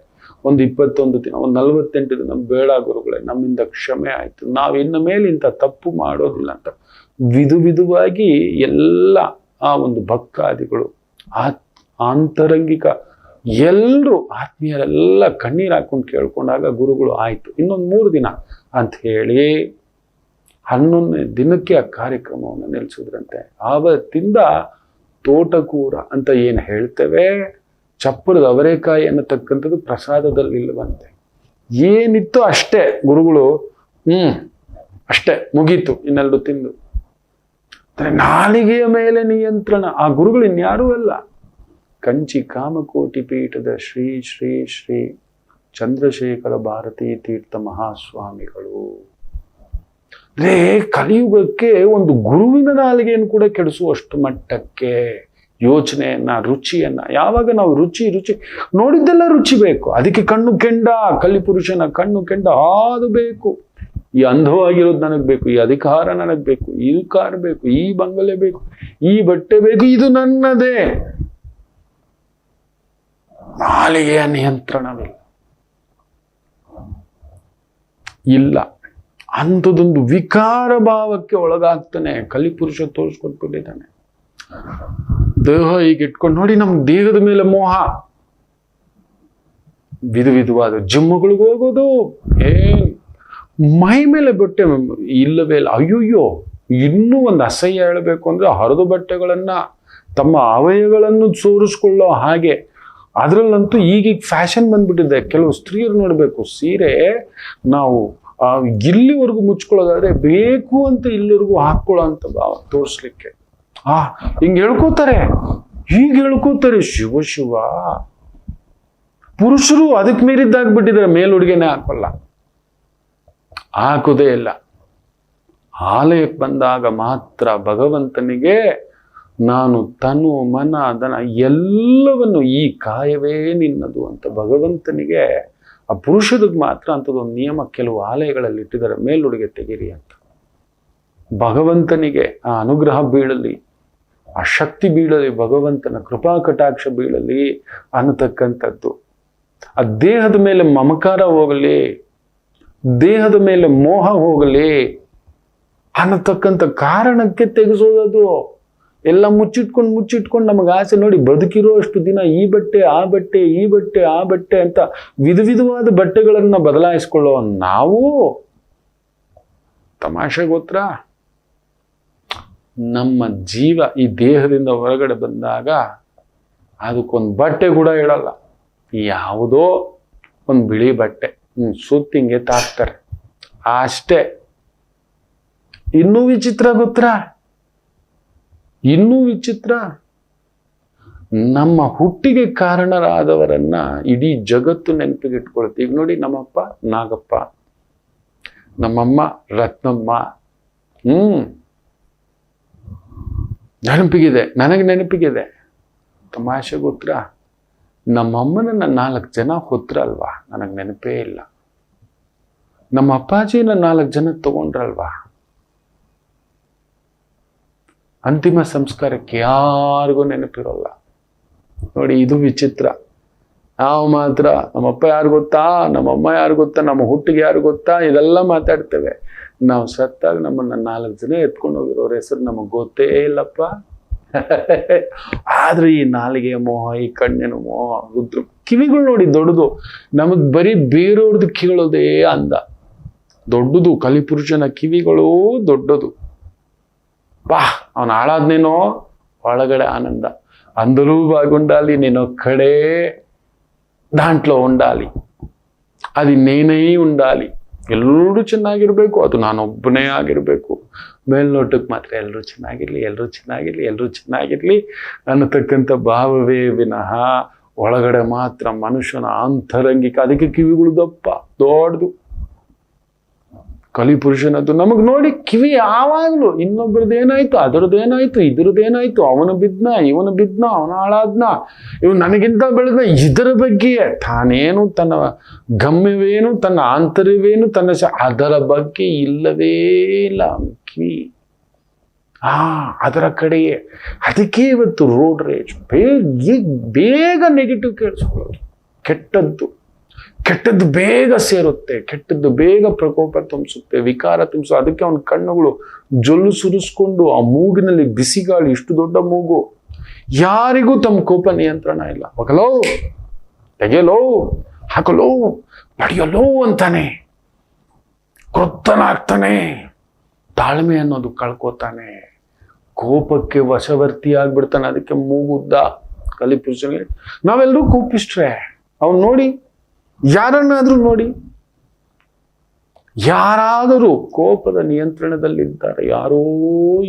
ಒಂದು 21 ದಿನ, ಒಂದು 48 ದಿನ ಬೇಡ ಗುರುಗಳೇ, ನಮ್ಮಿಂದ ಕ್ಷಮೆ ಆಯ್ತು, ನಾವು ಇನ್ನು ಮೇಲೆ ಇಂಥ ತಪ್ಪು ಮಾಡೋದಿಲ್ಲ ಅಂತ ವಿಧವಾಗಿ ಎಲ್ಲ ಆ ಒಂದು ಭಕ್ತಾದಿಗಳು ಆಂತರಂಗಿಕ ಎಲ್ಲರೂ ಆತ್ಮೀಯರೆಲ್ಲ ಕಣ್ಣೀರು ಹಾಕೊಂಡು ಕೇಳ್ಕೊಂಡಾಗ ಗುರುಗಳು ಆಯ್ತು ಇನ್ನೊಂದು 3 ದಿನ ಅಂತ ಹೇಳಿ 11ನೇ ದಿನಕ್ಕೆ ಆ ಕಾರ್ಯಕ್ರಮವನ್ನು ನಿಲ್ಲಿಸಿದ್ರಂತೆ. ಆವತ್ತಿಂದ ತೋಟಕೂರ ಅಂತ ಏನು ಹೇಳ್ತೇವೆ, ಚಪ್ಪರದ ಅವರೇಕಾಯಿ ಅನ್ನತಕ್ಕಂಥದ್ದು ಪ್ರಸಾದದಲ್ಲಿ ಇಲ್ಲವಂತೆ. ಏನಿತ್ತು ಅಷ್ಟೇ, ಗುರುಗಳು ಅಷ್ಟೇ ಮುಗೀತು, ಇನ್ನೆರಡು ತಿಂದು. ನಾಲಿಗೆಯ ಮೇಲೆ ನಿಯಂತ್ರಣ. ಆ ಗುರುಗಳು ಇನ್ಯಾರೂ ಅಲ್ಲ, ಕಂಚಿ ಕಾಮಕೋಟಿ ಪೀಠದ ಶ್ರೀ ಶ್ರೀ ಶ್ರೀ ಚಂದ್ರಶೇಖರ ಭಾರತೀ ತೀರ್ಥ ಮಹಾಸ್ವಾಮಿಗಳು. ಅಂದ್ರೆ ಕಲಿಯುಗಕ್ಕೆ ಒಂದು ಗುರುವಿನ ನಾಲಿಗೆಯನ್ನು ಕೂಡ ಕೆಡಿಸುವಷ್ಟು ಮಟ್ಟಕ್ಕೆ ಯೋಚನೆಯನ್ನ, ರುಚಿಯನ್ನ. ಯಾವಾಗ ನಾವು ರುಚಿ ನೋಡಿದ್ದೆಲ್ಲ ರುಚಿ ಬೇಕು, ಅದಕ್ಕೆ ಕಣ್ಣು ಕೆಂಡ, ಕಲಿಪುರುಷನ ಕಣ್ಣು ಕೆಂಡ ಅದು ಬೇಕು. ಈ ಅಂಧವಾಗಿರೋದು ನನಗೆ ಬೇಕು, ಈ ಅಧಿಕಾರ ನನಗೆ ಬೇಕು, ಈ ಕಾರ್ ಬೇಕು, ಈ ಬಂಗಲೆ ಬೇಕು, ಈ ಬಟ್ಟೆ ಬೇಕು, ಇದು ನನ್ನದೇ. ನಾಲಿಗೆಯ ನಿಯಂತ್ರಣವಿಲ್ಲ, ಇಲ್ಲ. ಅಂಥದ್ದೊಂದು ವಿಕಾರ ಭಾವಕ್ಕೆ ಒಳಗಾಗ್ತಾನೆ ಕಲಿಪುರುಷ ತೋರಿಸ್ಕೊಟ್ಬಿಟ್ಟಿದ್ದಾನೆ. ದೇಹ ಈಗ ಇಟ್ಕೊಂಡು ನೋಡಿ, ನಮ್ಗೆ ದೇಹದ ಮೇಲೆ ಮೋಹ, ವಿಧವಾದ ಜಿಮ್ಮುಗಳಿಗೆ ಹೋಗೋದು, ಮೈ ಮೇಲೆ ಬಟ್ಟೆ ಇಲ್ಲವೇ ಇಲ್ಲ. ಅಯ್ಯೋಯ್ಯೋ, ಇನ್ನೂ ಒಂದು ಅಸಹ್ಯ ಹೇಳಬೇಕು ಅಂದ್ರೆ ಹರಿದು ಬಟ್ಟೆಗಳನ್ನ, ತಮ್ಮ ಅವಯಗಳನ್ನು ಸೋರಿಸ್ಕೊಳ್ಳೋ ಹಾಗೆ. ಅದರಲ್ಲಂತೂ ಈಗೀಗ ಫ್ಯಾಷನ್ ಬಂದ್ಬಿಟ್ಟಿದೆ. ಕೆಲವು ಸ್ತ್ರೀಯರು ನೋಡಬೇಕು, ಸೀರೆ ನಾವು ಇಲ್ಲಿವರೆಗೂ ಮುಚ್ಕೊಳ್ಳೋದಾದ್ರೆ ಬೇಕು ಅಂತ ಇಲ್ಲಿವರೆಗೂ ಹಾಕೊಳ್ಳೋ ಅಂತ ಭಾವ ತೋರಿಸ್ಲಿಕ್ಕೆ ಹಿಂಗ್ ಹೇಳ್ಕೋತಾರೆ, ಹೀಗೆ ಹೇಳ್ಕೋತಾರೆ. ಶಿವ ಶಿವ, ಪುರುಷರು ಅದಕ್ಕೆ ಮೀರಿದ್ದಾಗ್ಬಿಟ್ಟಿದ್ರೆ ಮೇಲುಡುಗೆನೆ ಹಾಕೋಲ್ಲ, ಹಾಕುದೇ ಇಲ್ಲ. ಆಲಯಕ್ಕೆ ಬಂದಾಗ ಮಾತ್ರ ಭಗವಂತನಿಗೆ ನಾನು ತನು ಮನ ಧನ ಎಲ್ಲವನ್ನು, ಈ ಕಾಯವೇ ನಿನ್ನದು ಅಂತ ಭಗವಂತನಿಗೆ, ಆ ಪುರುಷರಿಗೆ ಮಾತ್ರ ಅಂಥದ್ದೊಂದು ನಿಯಮ ಕೆಲವು ಆಲಯಗಳಲ್ಲಿ ಇಟ್ಟಿದ್ದಾರೆ, ಮೇಲುಡುಗೆ ತೆಗೀರಿ ಅಂತ. ಭಗವಂತನಿಗೆ ಆ ಅನುಗ್ರಹ ಬೀಳಲಿ, ಆ ಶಕ್ತಿ ಬೀಳಲಿ, ಭಗವಂತನ ಕೃಪಾ ಕಟಾಕ್ಷ ಬೀಳಲಿ ಅನ್ನತಕ್ಕಂಥದ್ದು. ಆ ದೇಹದ ಮೇಲೆ ಮಮಕಾರ ಹೋಗಲಿ, ದೇಹದ ಮೇಲೆ ಮೋಹ ಹೋಗಲಿ ಅನ್ನತಕ್ಕಂಥ ಕಾರಣಕ್ಕೆ ತೆಗೆಸೋದದು. ಎಲ್ಲ ಮುಚ್ಚಿಟ್ಕೊಂಡು ನಮಗೆ ಆಸೆ ನೋಡಿ, ಬದುಕಿರೋ ಅಷ್ಟು ದಿನ ಈ ಬಟ್ಟೆ ಆ ಬಟ್ಟೆ, ಈ ಬಟ್ಟೆ ಆ ಬಟ್ಟೆ ಅಂತ ವಿಧವಾದ ಬಟ್ಟೆಗಳನ್ನ ಬದಲಾಯಿಸ್ಕೊಳ್ಳೋ ನಾವು ತಮಾಷೆ ಗೊತ್ತರ, ನಮ್ಮ ಜೀವ ಈ ದೇಹದಿಂದ ಹೊರಗಡೆ ಬಂದಾಗ ಅದಕ್ಕೊಂದು ಬಟ್ಟೆ ಕೂಡ ಇಡಲ್ಲ, ಯಾವುದೋ ಒಂದು ಬಿಳಿ ಬಟ್ಟೆ ಸುತ್ತಿಂಗೆ ತಾಕ್ತಾರೆ ಅಷ್ಟೇ. ಇನ್ನೂ ವಿಚಿತ್ರ ಗೊತ್ತರ, ಇನ್ನೂ ವಿಚಿತ್ರ, ನಮ್ಮ ಹುಟ್ಟಿಗೆ ಕಾರಣರಾದವರನ್ನ ಇಡೀ ಜಗತ್ತು ನೆನಪಿಗೆ ಇಟ್ಕೊಳುತ್ತೆ. ಈಗ ನೋಡಿ, ನಮ್ಮಪ್ಪ ನಾಗಪ್ಪ, ನಮ್ಮಮ್ಮ ರತ್ನಮ್ಮ, ನೆನಪಿಗಿದೆ, ನನಗೆ ನೆನಪಿಗಿದೆ. ತಮಾಷೆ ಗೊತ್ತರ, ನಮ್ಮಮ್ಮನನ್ನ 4 ಜನ ಹೊತ್ರಲ್ವಾ, ನನಗೆ ನೆನಪೇ ಇಲ್ಲ. ನಮ್ಮ ಅಪ್ಪಾಜಿನ 4 ಜನ ತಗೊಂಡ್ರಲ್ವಾ, ಅಂತಿಮ ಸಂಸ್ಕಾರಕ್ಕೆ ಯಾರಿಗೂ ನೆನಪಿರೋಲ್ಲ. ನೋಡಿ, ಇದು ವಿಚಿತ್ರ. ನಾವು ಮಾತ್ರ ನಮ್ಮಪ್ಪ ಯಾರು ಗೊತ್ತಾ, ನಮ್ಮಮ್ಮ ಯಾರು ಗೊತ್ತಾ, ನಮ್ಮ ಹುಟ್ಟಿಗೆ ಯಾರು ಗೊತ್ತಾ, ಇದೆಲ್ಲ ಮಾತಾಡ್ತೇವೆ. ನಾವು ಸತ್ತಾಗ ನಮ್ಮನ್ನ 4 ಜನ ಎತ್ಕೊಂಡು ಹೋಗಿರೋರ ಹೆಸರು ನಮಗೆ ಗೊತ್ತೇ ಇಲ್ಲಪ್ಪ. ಆದ್ರೆ ಈ ನಾಲಿಗೆಯ ಮೋಹ, ಈ ಕಣ್ಣಿನ ಮೋಹ, ರುದ್ರ ಕಿವಿಗಳು ನೋಡಿ ದೊಡ್ಡದು, ನಮಗ್ ಬರೀ ಬೇರೆಯವ್ರದ್ದು ಕೇಳೋದೇ ಅಂದ ದೊಡ್ಡದು. ಕಲಿಪುರುಷನ ಕಿವಿಗಳು ದೊಡ್ಡದು. ಅವನ ಹಾಳಾದ್ನೇನೋ ಒಳಗಡೆ ಆನಂದ, అందరూ బాగుండాలి, నేను ఒక్కడే దాంట్లో ఉండాలి, అది నేనై ఉండాలి, ಎಲ್ಲರೂ ಚೆನ್ನಾಗಿರ್ಬೇಕು, ಅದು ನಾನೊಬ್ಬನೇ ಆಗಿರ್ಬೇಕು. ಮೇಲ್ನೋಟಕ್ಕೆ ಮಾತ್ರ ಎಲ್ಲರೂ ಚೆನ್ನಾಗಿರ್ಲಿ, ಎಲ್ಲರೂ ಚೆನ್ನಾಗಿರ್ಲಿ, ಎಲ್ಲರೂ ಚೆನ್ನಾಗಿರ್ಲಿ ಅನ್ನತಕ್ಕಂಥ ಭಾವವೇ ವಿನಃ ಒಳಗಡೆ ಮಾತ್ರ ಮನುಷ್ಯನ ಆಂತರಂಗಿಕ. ಅದಕ್ಕೆ ಕಿವಿಗಳು ದಪ್ಪ ದೊಡ್ಡದು. ಕಲಿಪುರುಷನದ್ದು ನಮಗ್ ನೋಡಿ ಕಿವಿ ಯಾವಾಗ್ಲೂ ಇನ್ನೊಬ್ಬರದ್ದೇನಾಯ್ತು, ಅದರದ್ದೇನಾಯ್ತು, ಇದ್ರದ್ದೇನಾಯ್ತು, ಅವನು ಬಿದ್ನ, ಇವನು ಬಿದ್ನ, ಅವನ ಹಾಳಾದ್ನ, ಇವ್ ನನಗಿಂತ ಬೆಳೆದ, ಇದರ ಬಗ್ಗೆಯೇ ತಾನೇನು, ತನ್ನ ಗಮ್ಯವೇನು, ತನ್ನ ಆಂತರ್ಯವೇನು, ಅದರ ಬಗ್ಗೆ ಇಲ್ಲವೇ ಇಲ್ಲ ಕಿವಿ. ಅದರ ಕಡೆಯೇ. ಅದಕ್ಕೆ ಇವತ್ತು ರೋಡ್ ರೇಜ್, ಬೇಗ ನೆಗೆಟಿವ್ ಕೇಳಿಸ್ಕೊಳ್ಳೋದು, ಕೆಟ್ಟದ್ದು ಬೇಗ ಸೇರುತ್ತೆ, ಕೆಟ್ಟದ್ದು ಬೇಗ ಪ್ರಕೋಪ ತುಂಬಿಸುತ್ತೆ, ವಿಕಾರ ತುಂಬಿಸು. ಅದಕ್ಕೆ ಅವನ ಕಣ್ಣುಗಳು ಜೊಲ್ಲು ಸುರಿಸ್ಕೊಂಡು, ಆ ಮೂಗಿನಲ್ಲಿ ಬಿಸಿಗಾಳಿ, ಇಷ್ಟು ದೊಡ್ಡ ಮೂಗು, ಯಾರಿಗೂ ತಮ್ಮ ಕೋಪ ನಿಯಂತ್ರಣ ಇಲ್ಲ. ಹೋಗಲೋ, ತೆಗೆಯಲೋ, ಹಾಕಲೋ, ಪಡೆಯಲೋ ಅಂತಾನೆ, ಕ್ರೊತ್ತನಾಗ್ತಾನೆ, ತಾಳ್ಮೆ ಅನ್ನೋದು ಕಳ್ಕೋತಾನೆ, ಕೋಪಕ್ಕೆ ವಶವರ್ತಿ ಆಗ್ಬಿಡ್ತಾನೆ. ಅದಕ್ಕೆ ಮೂಗುದ್ದ ಕಲಿಪುರುಷನಿಗೆ. ನಾವೆಲ್ಲರೂ ಕೋಪಿಸ್ಟ್ರೆ. ಅವ್ನು ನೋಡಿ, ಯಾರನ್ನಾದ್ರೂ ನೋಡಿ, ಯಾರಾದರೂ ಕೋಪದ ನಿಯಂತ್ರಣದಲ್ಲಿದ್ದಾರೆ, ಯಾರೋ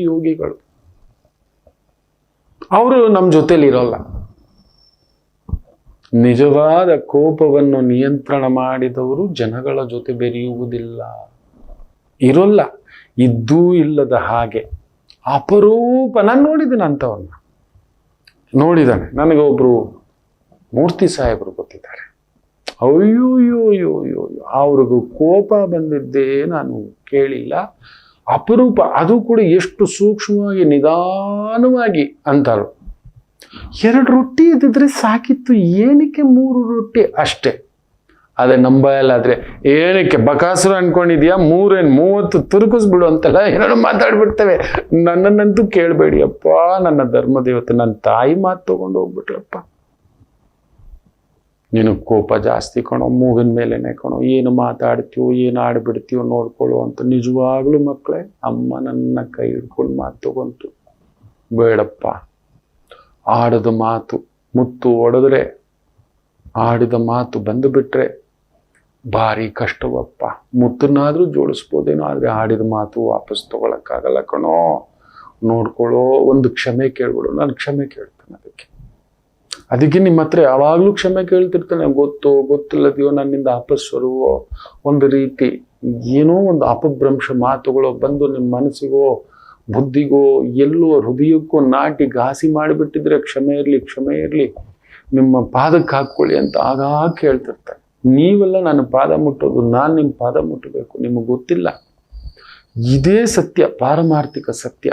ಯೋಗಿಗಳು, ಅವರು ನಮ್ಮ ಜೊತೆಲಿ ಇರೋಲ್ಲ. ನಿಜವಾದ ಕೋಪವನ್ನು ನಿಯಂತ್ರಣ ಮಾಡಿದವರು ಜನಗಳ ಜೊತೆ ಬೆರೆಯುವುದಿಲ್ಲ, ಇರೋಲ್ಲ, ಇದ್ದೂ ಇಲ್ಲದ ಹಾಗೆ ಅಪರೂಪ. ನಾನು ನೋಡಿದ್ದೀನಿ ಅಂಥವ್ರನ್ನ, ನೋಡಿದ್ದಾನೆ. ನನಗೆ ಒಬ್ರು ಮೂರ್ತಿ ಸಾಹೇಬರು ಗೊತ್ತಿದ್ದಾರೆ. ಅಯ್ಯೋಯ್ಯೋಯ್ಯೋಯ್ಯೋ, ಅವ್ರಿಗೂ ಕೋಪ ಬಂದಿದ್ದೇ ನಾನು ಕೇಳಿಲ್ಲ. ಅಪರೂಪ. ಅದು ಕೂಡ ಎಷ್ಟು ಸೂಕ್ಷ್ಮವಾಗಿ ನಿಧಾನವಾಗಿ ಅಂತಾರು. 2 ರೊಟ್ಟಿ ಇದ್ದಿದ್ರೆ ಸಾಕಿತ್ತು, ಏನಕ್ಕೆ 3 ರೊಟ್ಟಿ ಅಷ್ಟೇ. ಅದೇ ನಂಬಯಲ್ಲಾದ್ರೆ ಏನಕ್ಕೆ ಬಕಾಸುರ ಅನ್ಕೊಂಡಿದ್ಯಾ, 30 ತುರುಕಿಸ್ಬಿಡು ಅಂತೆಲ್ಲ ಏನಾದ್ರು ಮಾತಾಡ್ಬಿಡ್ತೇವೆ. ನನ್ನನ್ನಂತೂ ಕೇಳಬೇಡಿ ಅಪ್ಪ, ನನ್ನ ಧರ್ಮದೇವತೆ, ನನ್ನ ತಾಯಿ ಮಾತು ತಗೊಂಡು ಹೋಗ್ಬಿಟ್ರಪ್ಪ. ನೀನು ಕೋಪ ಜಾಸ್ತಿ ಕಣೋ, ಮೂಗಿನ ಮೇಲೆನೆ ಕಣೋ, ಏನು ಮಾತಾಡ್ತೀವೋ, ಏನು ಆಡ್ಬಿಡ್ತೀವೋ ನೋಡ್ಕೊಳ್ಳೋ ಅಂತ. ನಿಜವಾಗ್ಲೂ ಮಕ್ಕಳೇ, ಅಮ್ಮ ನನ್ನ ಕೈ ಹಿಡ್ಕೊಂಡು ಮಾತು ತಗೊಂತು. ಬೇಡಪ್ಪ, ಆಡದ ಮಾತು ಮುತ್ತು ಒಡೆದ್ರೆ, ಆಡಿದ ಮಾತು ಬಂದು ಬಿಟ್ರೆ ಭಾರಿ ಕಷ್ಟವಪ್ಪ. ಮುತ್ತನ್ನಾದ್ರೂ ಜೋಡಿಸ್ಬೋದೇನೋ, ಆದ್ರೆ ಆಡಿದ ಮಾತು ವಾಪಸ್ ತಗೊಳಕ್ಕಾಗಲ್ಲ ಕಣೋ, ನೋಡ್ಕೊಳ್ಳೋ, ಒಂದು ಕ್ಷಮೆ ಕೇಳ್ಬಿಡು. ನಾನು ಕ್ಷಮೆ ಕೇಳ್ತೇನೆ. ಅದಕ್ಕೆ ನಿಮ್ಮ ಹತ್ರ ಯಾವಾಗ್ಲೂ ಕ್ಷಮೆ ಕೇಳ್ತಿರ್ತಾನೆ. ಗೊತ್ತೋ ಗೊತ್ತಿಲ್ಲದೆಯೋ ನನ್ನಿಂದ ಅಪಸ್ವರವೋ ಒಂದು ರೀತಿ ಏನೋ ಒಂದು ಅಪಭ್ರಂಶ ಮಾತುಗಳು ಬಂದು ನಿಮ್ಮ ಮನಸ್ಸಿಗೋ ಬುದ್ಧಿಗೋ ಎಲ್ಲೋ ಹೃದಯಕ್ಕೂ ನಾಟಿ ಘಾಸಿ ಮಾಡಿಬಿಟ್ಟಿದ್ರೆ ಕ್ಷಮೆ ಇರ್ಲಿ ನಿಮ್ಮ ಪಾದಕ್ಕೆ ಹಾಕ್ಕೊಳ್ಳಿ ಅಂತ ಆಗಾಗ ಕೇಳ್ತಿರ್ತಾರೆ. ನೀವೆಲ್ಲ ನನ್ನ ಪಾದ ಮುಟ್ಟೋದು, ನಾನು ನಿಮ್ಮ ಪಾದ ಮುಟ್ಟಬೇಕು, ನಿಮಗೆ ಗೊತ್ತಿಲ್ಲ. ಇದೇ ಸತ್ಯ, ಪಾರಮಾರ್ಥಿಕ ಸತ್ಯ.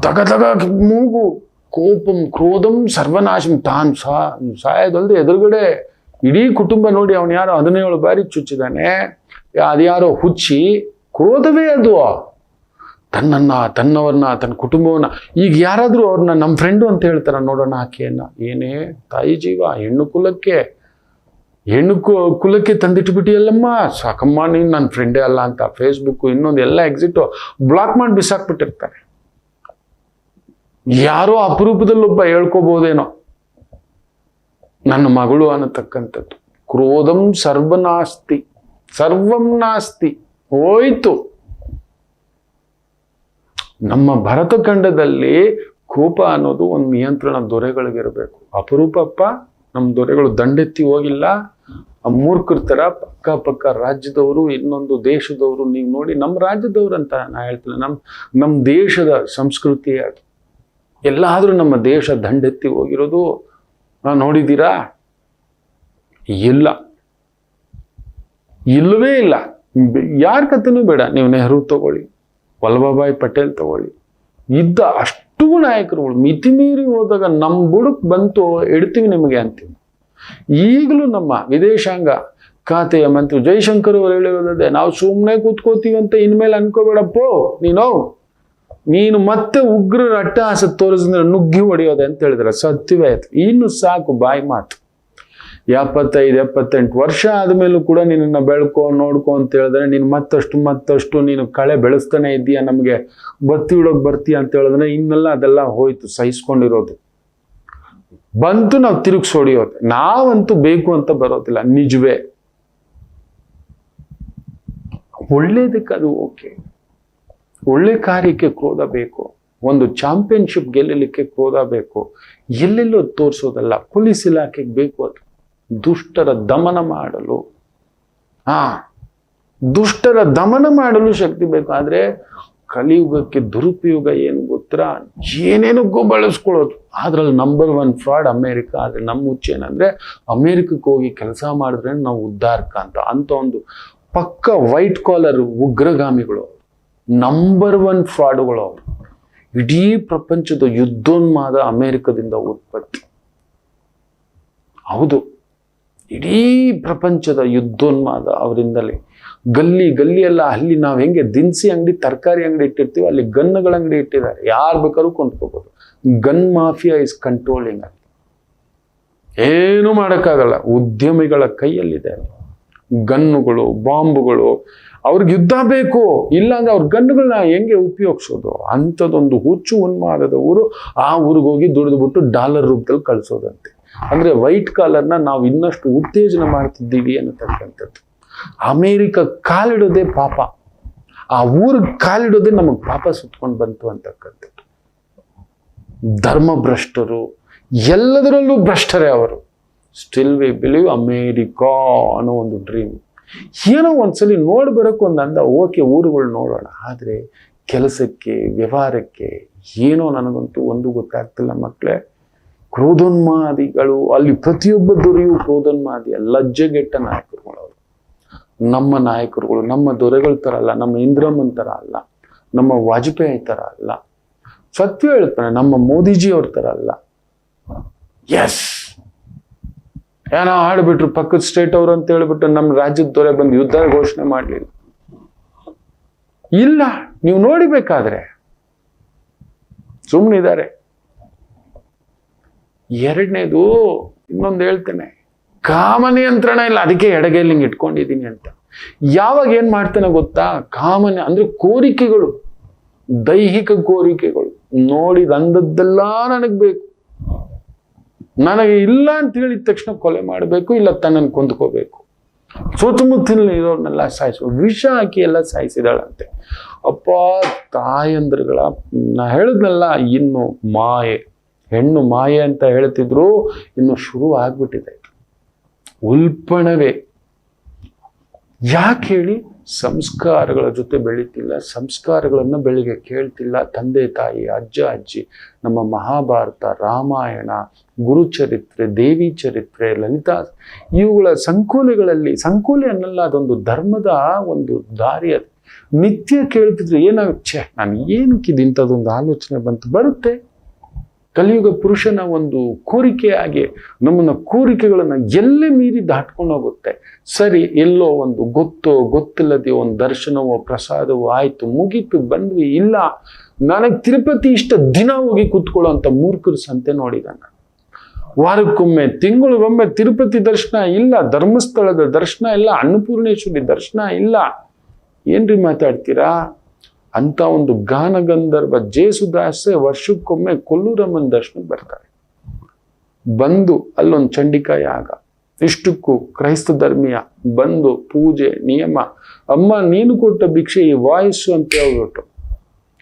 ತಗ ಮೂಗು, ಕೋಪಂ ಕ್ರೋಧಂ ಸರ್ವನಾಶಂ. ತಾನು ಸಾಯೋದಲ್ದೆ ಎದುರುಗಡೆ ಇಡೀ ಕುಟುಂಬ ನೋಡಿ ಅವನು ಯಾರೋ 17 ಬಾರಿ ಚುಚ್ಚಿದಾನೆ, ಅದ್ಯಾರೋ ಹುಚ್ಚಿ. ಕ್ರೋಧವೇ ಅದು. ತನ್ನವ್ರನ್ನ ತನ್ನ ಕುಟುಂಬವನ್ನ. ಈಗ ಯಾರಾದ್ರೂ ಅವ್ರನ್ನ ನಮ್ಮ ಫ್ರೆಂಡು ಅಂತ ಹೇಳ್ತಾರ ನೋಡೋಣ, ಆಕೆಯನ್ನ. ಏನೇ ತಾಯಿ ಜೀವ, ಹೆಣ್ಣು ಕುಲಕ್ಕೆ ತಂದಿಟ್ಬಿಟ್ಟಿಯಲ್ಲಮ್ಮ, ಸಾಕಮ್ಮ ನೀನು ನನ್ನ ಫ್ರೆಂಡೇ ಅಲ್ಲ ಅಂತ ಫೇಸ್ಬುಕ್ ಇನ್ನೊಂದು ಎಲ್ಲ ಎಕ್ಸಿಟ್ ಬ್ಲಾಕ್ ಮಾಡಿ ಬಿಸಾಕ್ಬಿಟ್ಟಿರ್ತಾರೆ. ಯಾರೋ ಅಪರೂಪದಲ್ಲೊಬ್ಬ ಹೇಳ್ಕೋಬಹುದೇನೋ ನನ್ನ ಮಗಳು ಅನ್ನತಕ್ಕಂಥದ್ದು. ಕ್ರೋಧಂ ಸರ್ವನಾಸ್ತಿ, ಸರ್ವಂ ನಾಸ್ತಿ, ಹೋಯ್ತು. ನಮ್ಮ ಭರತ ಖಂಡದಲ್ಲಿ ಕೋಪ ಅನ್ನೋದು ಒಂದು ನಿಯಂತ್ರಣ ದೊರೆಗಳಿಗಿರಬೇಕು. ಅಪರೂಪಪ್ಪ ನಮ್ಮ ದೊರೆಗಳು ದಂಡೆತ್ತಿ ಹೋಗಿಲ್ಲ. ಆ ಮೂರ್ಖರ ತರ ಪಕ್ಕ ರಾಜ್ಯದವರು, ಇನ್ನೊಂದು ದೇಶದವರು. ನೀವು ನೋಡಿ, ನಮ್ಮ ರಾಜ್ಯದವ್ರು ಅಂತ ನಾ ಹೇಳ್ತೀನಿ, ನಮ್ಮ ದೇಶದ ಸಂಸ್ಕೃತಿ ಅದು. ಎಲ್ಲಾದ್ರೂ ನಮ್ಮ ದೇಶ ದಂಡೆತ್ತಿ ಹೋಗಿರೋದು ನೋಡಿದ್ದೀರಾ? ಇಲ್ಲವೇ ಇಲ್ಲ. ಯಾರ ಕಥೆನೂ ಬೇಡ. ನೀವು ನೆಹರು ತಗೊಳ್ಳಿ, ವಲ್ಲಭಭಾಯಿ ಪಟೇಲ್ ತಗೊಳ್ಳಿ, ಇದ್ದ ಅಷ್ಟು ನಾಯಕರುಗಳು ಮಿತಿಮೀರಿ ಹೋದಾಗ ನಮ್ಮ ಬುಡಕ್ ಬಂತು, ಇಡ್ತೀವಿ ನಿಮಗೆ ಅಂತೀವಿ. ಈಗಲೂ ನಮ್ಮ ವಿದೇಶಾಂಗ ಖಾತೆಯ ಮಂತ್ರಿ ಜೈಶಂಕರ್ ಅವರು ಹೇಳಿರೋದೇ, ನಾವು ಸುಮ್ಮನೆ ಕೂತ್ಕೋತೀವಿ ಅಂತ ಇನ್ಮೇಲೆ ಅನ್ಕೋಬೇಡಪ್ಪೋ. ನೀನು ಮತ್ತೆ ಉಗ್ರರ ಅಟ್ಟಹಾಸ ತೋರಿಸಿದ್ರೆ ನುಗ್ಗಿ ಹೊಡೆಯೋದೆ ಅಂತ ಹೇಳಿದ್ರೆ ಸತ್ಯವೇ ಆಯ್ತು. ಇನ್ನು ಸಾಕು ಬಾಯಿ ಮಾತು. 75-78 ವರ್ಷ ಆದ್ಮೇಲೂ ಕೂಡ ನಿನ್ನ ಬೆಳ್ಕೊ ನೋಡ್ಕೊ ಅಂತ ಹೇಳಿದ್ರೆ ನೀನು ಮತ್ತಷ್ಟು ನೀನು ಕಳೆ ಬೆಳೆಸ್ತಾನೆ ಇದ್ದೀಯ, ನಮಗೆ ಬತ್ತಿ ಇಡೋಕ್ ಬರ್ತೀಯ ಅಂತ ಹೇಳಿದ್ರೆ ಇನ್ನೆಲ್ಲ ಅದೆಲ್ಲ ಹೋಯ್ತು. ಸಹಿಸ್ಕೊಂಡಿರೋದು ಬಂತು, ನಾವು ತಿರುಗಿಸಿ ಹೊಡಿಯೋದು. ನಾವಂತೂ ಬೇಕು ಅಂತ ಬರೋದಿಲ್ಲ, ನಿಜವೇ. ಒಳ್ಳೇದಕ್ಕೆ ಅದು ಓಕೆ, ಒಳ್ಳೆ ಕಾರ್ಯಕ್ಕೆ ಕ್ರೋಧ ಬೇಕು, ಒಂದು ಚಾಂಪಿಯನ್ಶಿಪ್ ಗೆಲ್ಲಲಿಕ್ಕೆ ಕ್ರೋಧ ಬೇಕು, ಎಲ್ಲೆಲ್ಲೋ ತೋರಿಸೋದಲ್ಲ. ಪೊಲೀಸ್ ಇಲಾಖೆಗೆ ಬೇಕು ಅದು, ದುಷ್ಟರ ದಮನ ಮಾಡಲು. ದುಷ್ಟರ ದಮನ ಮಾಡಲು ಶಕ್ತಿ ಬೇಕು. ಆದ್ರೆ ಕಲಿಯುಗಕ್ಕೆ ದುರುಪಯೋಗ ಏನು ಗೊತ್ತಾ? ಏನೇನಕ್ಕೂ ಬಳಸ್ಕೊಳ್ಳೋದು. ಅದ್ರಲ್ಲಿ ನಂಬರ್ 1 ಫ್ರಾಡ್ ಅಮೇರಿಕ. ಆದ್ರೆ ನಮ್ಮ ಹುಚ್ಚೇನಂದ್ರೆ ಅಮೇರಿಕಕ್ಕೆ ಹೋಗಿ ಕೆಲಸ ಮಾಡಿದ್ರೆ ನಾವು ಉದ್ಧಾರಕ ಅಂತ ಒಂದು ಪಕ್ಕ ವೈಟ್ ಕಾಲರ್ ಉಗ್ರಗಾಮಿಗಳು, ನಂಬರ್ 1 ಫ್ರಾಡ್ಗಳು ಅವರು. ಇಡೀ ಪ್ರಪಂಚದ ಯುದ್ಧೋನ್ಮಾದ ಅಮೇರಿಕದಿಂದ ಉತ್ಪತ್ತಿ. ಹೌದು, ಇಡೀ ಪ್ರಪಂಚದ ಯುದ್ಧೋನ್ಮಾದ ಅವರಿಂದಲೇ. ಗಲ್ಲಿ ಎಲ್ಲ ಅಲ್ಲಿ ನಾವು ಹೆಂಗೆ ದಿನಸಿ ಅಂಗಡಿ, ತರಕಾರಿ ಅಂಗಡಿ ಇಟ್ಟಿರ್ತೀವಿ, ಅಲ್ಲಿ ಗನ್ಗಳ ಅಂಗಡಿ ಇಟ್ಟಿದ್ದಾರೆ. ಯಾರು ಬೇಕಾದ್ರೂ ಕೊಂಡ್ಕೋಬಹುದು. Gun mafia is controlling. ಏನು ಮಾಡೋಕ್ಕಾಗಲ್ಲ, ಉದ್ಯಮಿಗಳ ಕೈಯಲ್ಲಿದೆ ಗನ್ನುಗಳು, ಬಾಂಬುಗಳು. ಅವ್ರಿಗೆ ಯುದ್ಧ ಬೇಕು, ಇಲ್ಲಾಂದ್ರೆ ಅವ್ರ ಗನ್ನುಗಳನ್ನ ಹೆಂಗೆ ಉಪಯೋಗಿಸೋದು? ಅಂಥದ್ದೊಂದು ಹುಚ್ಚು ಉನ್ಮಾದದ ಊರು. ಆ ಊರಿಗೆ ಹೋಗಿ ದುಡಿದ್ಬಿಟ್ಟು ಡಾಲರ್ ರೂಪದಲ್ಲಿ ಕಳಿಸೋದಂತೆ. ಅಂದ್ರೆ ವೈಟ್ ಕಾಲರ್ನ ನಾವು ಇನ್ನಷ್ಟು ಉತ್ತೇಜನ ಮಾಡ್ತಿದ್ದೀವಿ ಅನ್ನತಕ್ಕಂಥದ್ದು. ಅಮೇರಿಕ ಕಾಲಿಡೋದೇ ಪಾಪ, ಆ ಊರಿಗೆ ಕಾಲಿಡೋದೇ ನಮಗೆ ಪಾಪ ಸುತ್ಕೊಂಡು ಬಂತು ಅಂತಕ್ಕಂಥದ್ದು. ಧರ್ಮಭ್ರಷ್ಟರು, ಎಲ್ಲದರಲ್ಲೂ ಭ್ರಷ್ಟರೇ ಅವರು. ಸ್ಟಿಲ್ ವಿ ಬಿಲೀವ್ ಅಮೇರಿಕಾ ಅನ್ನೋ ಒಂದು ಡ್ರೀಮ್. ಏನೋ ಒಂದ್ಸಲಿ ನೋಡ್ಬರಕ್ಕೆ ಒಂದು ಅಂದ, ಓಕೆ ಊರುಗಳು ನೋಡೋಣ. ಆದ್ರೆ ಕೆಲಸಕ್ಕೆ, ವ್ಯವಹಾರಕ್ಕೆ ಏನೋ ನನಗಂತೂ ಒಂದು ಗೊತ್ತಾಗ್ತಿಲ್ಲ ಮಕ್ಕಳೇ. ಕ್ರೋಧೋನ್ಮಾದಿಗಳು ಅಲ್ಲಿ, ಪ್ರತಿಯೊಬ್ಬ ದೊರೆಯೂ ಕ್ರೋಧೋನ್ಮಾದಿ, ಲಜ್ಜೆಗೆಟ್ಟ ನಾಯಕರುಗಳು ಅವರು. ನಮ್ಮ ನಾಯಕರುಗಳು ನಮ್ಮ ದೊರೆಗಳ ತರ ಅಲ್ಲ, ನಮ್ಮ ಇಂದ್ರಮ್ಮನ್ ತರ ಅಲ್ಲ, ನಮ್ಮ ವಾಜಪೇಯಿ ತರ ಅಲ್ಲ. ಸತ್ಯ ಹೇಳ್ತಾನೆ, ನಮ್ಮ ಮೋದಿಜಿ ಅವ್ರ ತರ ಅಲ್ಲ. ಎಸ್, ಏನೋ ಆಡ್ಬಿಟ್ರು ಪಕ್ಕದ ಸ್ಟೇಟ್ ಅವರು ಅಂತ ಹೇಳ್ಬಿಟ್ಟು ನಮ್ಮ ರಾಜ್ಯದ ದೊರೆ ಬಂದು ಯುದ್ಧ ಘೋಷಣೆ ಮಾಡ್ಲಿಲ್ಲ. ಇಲ್ಲ, ನೀವು ನೋಡಿಬೇಕಾದ್ರೆ ಸುಮ್ಮನಿದ್ದಾರೆ. ಎರಡನೇದು ಇನ್ನೊಂದು ಹೇಳ್ತೇನೆ, ಕಾಮನಿಯಂತ್ರಣ ಇಲ್ಲ, ಅದಕ್ಕೆ ಎಡಗೈಲಿ ಹಿಂಗೆ ಇಟ್ಕೊಂಡಿದ್ದೀನಿ ಅಂತ. ಯಾವಾಗ ಏನ್ ಮಾಡ್ತಾನೆ ಗೊತ್ತಾ? ಕಾಮನೆ ಅಂದ್ರೆ ಕೋರಿಕೆಗಳು, ದೈಹಿಕ ಕೋರಿಕೆಗಳು. ನೋಡಿದಂದದ್ದೆಲ್ಲ ನನಗ್ ಬೇಕು, ನನಗೆ ಇಲ್ಲ ಅಂತ ಹೇಳಿದ ತಕ್ಷಣ ಕೊಲೆ ಮಾಡಬೇಕು, ಇಲ್ಲ ತನ್ನನ್ನು ಕೊಂದ್ಕೋಬೇಕು. ಸುತ್ತಮುತ್ತಲಿನ ಇರೋರ್ನೆಲ್ಲ ವಿಷ ಹಾಕಿ ಎಲ್ಲ ಸಾಯಿಸಿದಾಳಂತೆ. ಅಪ್ಪ ತಾಯಂದ್ರಗಳ, ನಾ ಹೇಳಿದ್ನಲ್ಲ, ಇನ್ನು ಮಾಯೆ, ಹೆಣ್ಣು ಮಾಯೆ ಅಂತ ಹೇಳ್ತಿದ್ರು, ಇನ್ನು ಶುರು ಆಗ್ಬಿಟ್ಟಿದೆ ಉಲ್ಪಣವೇ. ಯಾಕೆ ಹೇಳಿ? ಸಂಸ್ಕಾರಗಳ ಜೊತೆ ಬೆಳೀತಿಲ್ಲ, ಸಂಸ್ಕಾರಗಳನ್ನು ಬೆಳಿಗ್ಗೆ ಕೇಳ್ತಿಲ್ಲ. ತಂದೆ ತಾಯಿ, ಅಜ್ಜ ಅಜ್ಜಿ, ನಮ್ಮ ಮಹಾಭಾರತ, ರಾಮಾಯಣ, ಗುರುಚರಿತ್ರೆ, ದೇವಿ ಚರಿತ್ರೆ, ಲಲಿತಾ, ಇವುಗಳ ಸಂಕೋಲೆಗಳಲ್ಲಿ, ಸಂಕೋಲೆ ಅನ್ನಲ್ಲ, ಅದೊಂದು ಧರ್ಮದ ಒಂದು ದಾರಿ. ಅದು ನಿತ್ಯ ಕೇಳ್ತಿದ್ರೆ ಏನಾಗುತ್ತೆ, ನಾನು ಏನಕ್ಕಿದು ಇಂಥದ್ದೊಂದು ಆಲೋಚನೆ ಬರುತ್ತೆ. ಕಲಿಯುಗ ಪುರುಷನ ಒಂದು ಕೋರಿಕೆಯಾಗಿ ನಮ್ಮನ್ನ ಕೋರಿಕೆಗಳನ್ನ ಎಲ್ಲೇ ಮೀರಿ ದಾಟ್ಕೊಂಡು ಹೋಗುತ್ತೆ. ಸರಿ, ಎಲ್ಲೋ ಒಂದು ಗೊತ್ತಿಲ್ಲದೆ ಒಂದು ದರ್ಶನವೋ ಪ್ರಸಾದವೋ ಆಯ್ತು, ಮುಗೀತು, ಬಂದ್ವಿ. ಇಲ್ಲ, ನನಗೆ ತಿರುಪತಿ ಇಷ್ಟ ದಿನ ಹೋಗಿ ಕೂತ್ಕೊಳ್ಳೋ ಅಂತ ಮೂರ್ಖರ ಸಂತೆ ನೋಡಿದಾನ. ವಾರಕ್ಕೊಮ್ಮೆ, ತಿಂಗಳಿಗೊಮ್ಮೆ ತಿರುಪತಿ ದರ್ಶನ ಇಲ್ಲ, ಧರ್ಮಸ್ಥಳದ ದರ್ಶನ ಇಲ್ಲ, ಅನ್ನಪೂರ್ಣೇಶ್ವರಿ ದರ್ಶನ ಇಲ್ಲ. ಏನ್ರಿ ಮಾತಾಡ್ತೀರಾ? ಅಂತ ಒಂದು ಗಾನಗಂಧರ್ವ ಜೇಸುದಾಸೆ ವರ್ಷಕ್ಕೊಮ್ಮೆ ಕೊಲ್ಲೂರಮ್ಮನ ದರ್ಶನಕ್ಕೆ ಬರ್ತಾರೆ. ಬಂದು ಅಲ್ಲೊಂದು ಚಂಡಿಕಾ ಯಾಗ, ಇಷ್ಟಕ್ಕೂ ಕ್ರೈಸ್ತ ಧರ್ಮೀಯ ಬಂದು ಪೂಜೆ ನಿಯಮ. ಅಮ್ಮ ನೀನು ಕೊಟ್ಟ ಭಿಕ್ಷೆ ಈ ವಾಯಸ್ಸು ಅಂತ ಹೇಳ್ಬಿಟ್ಟು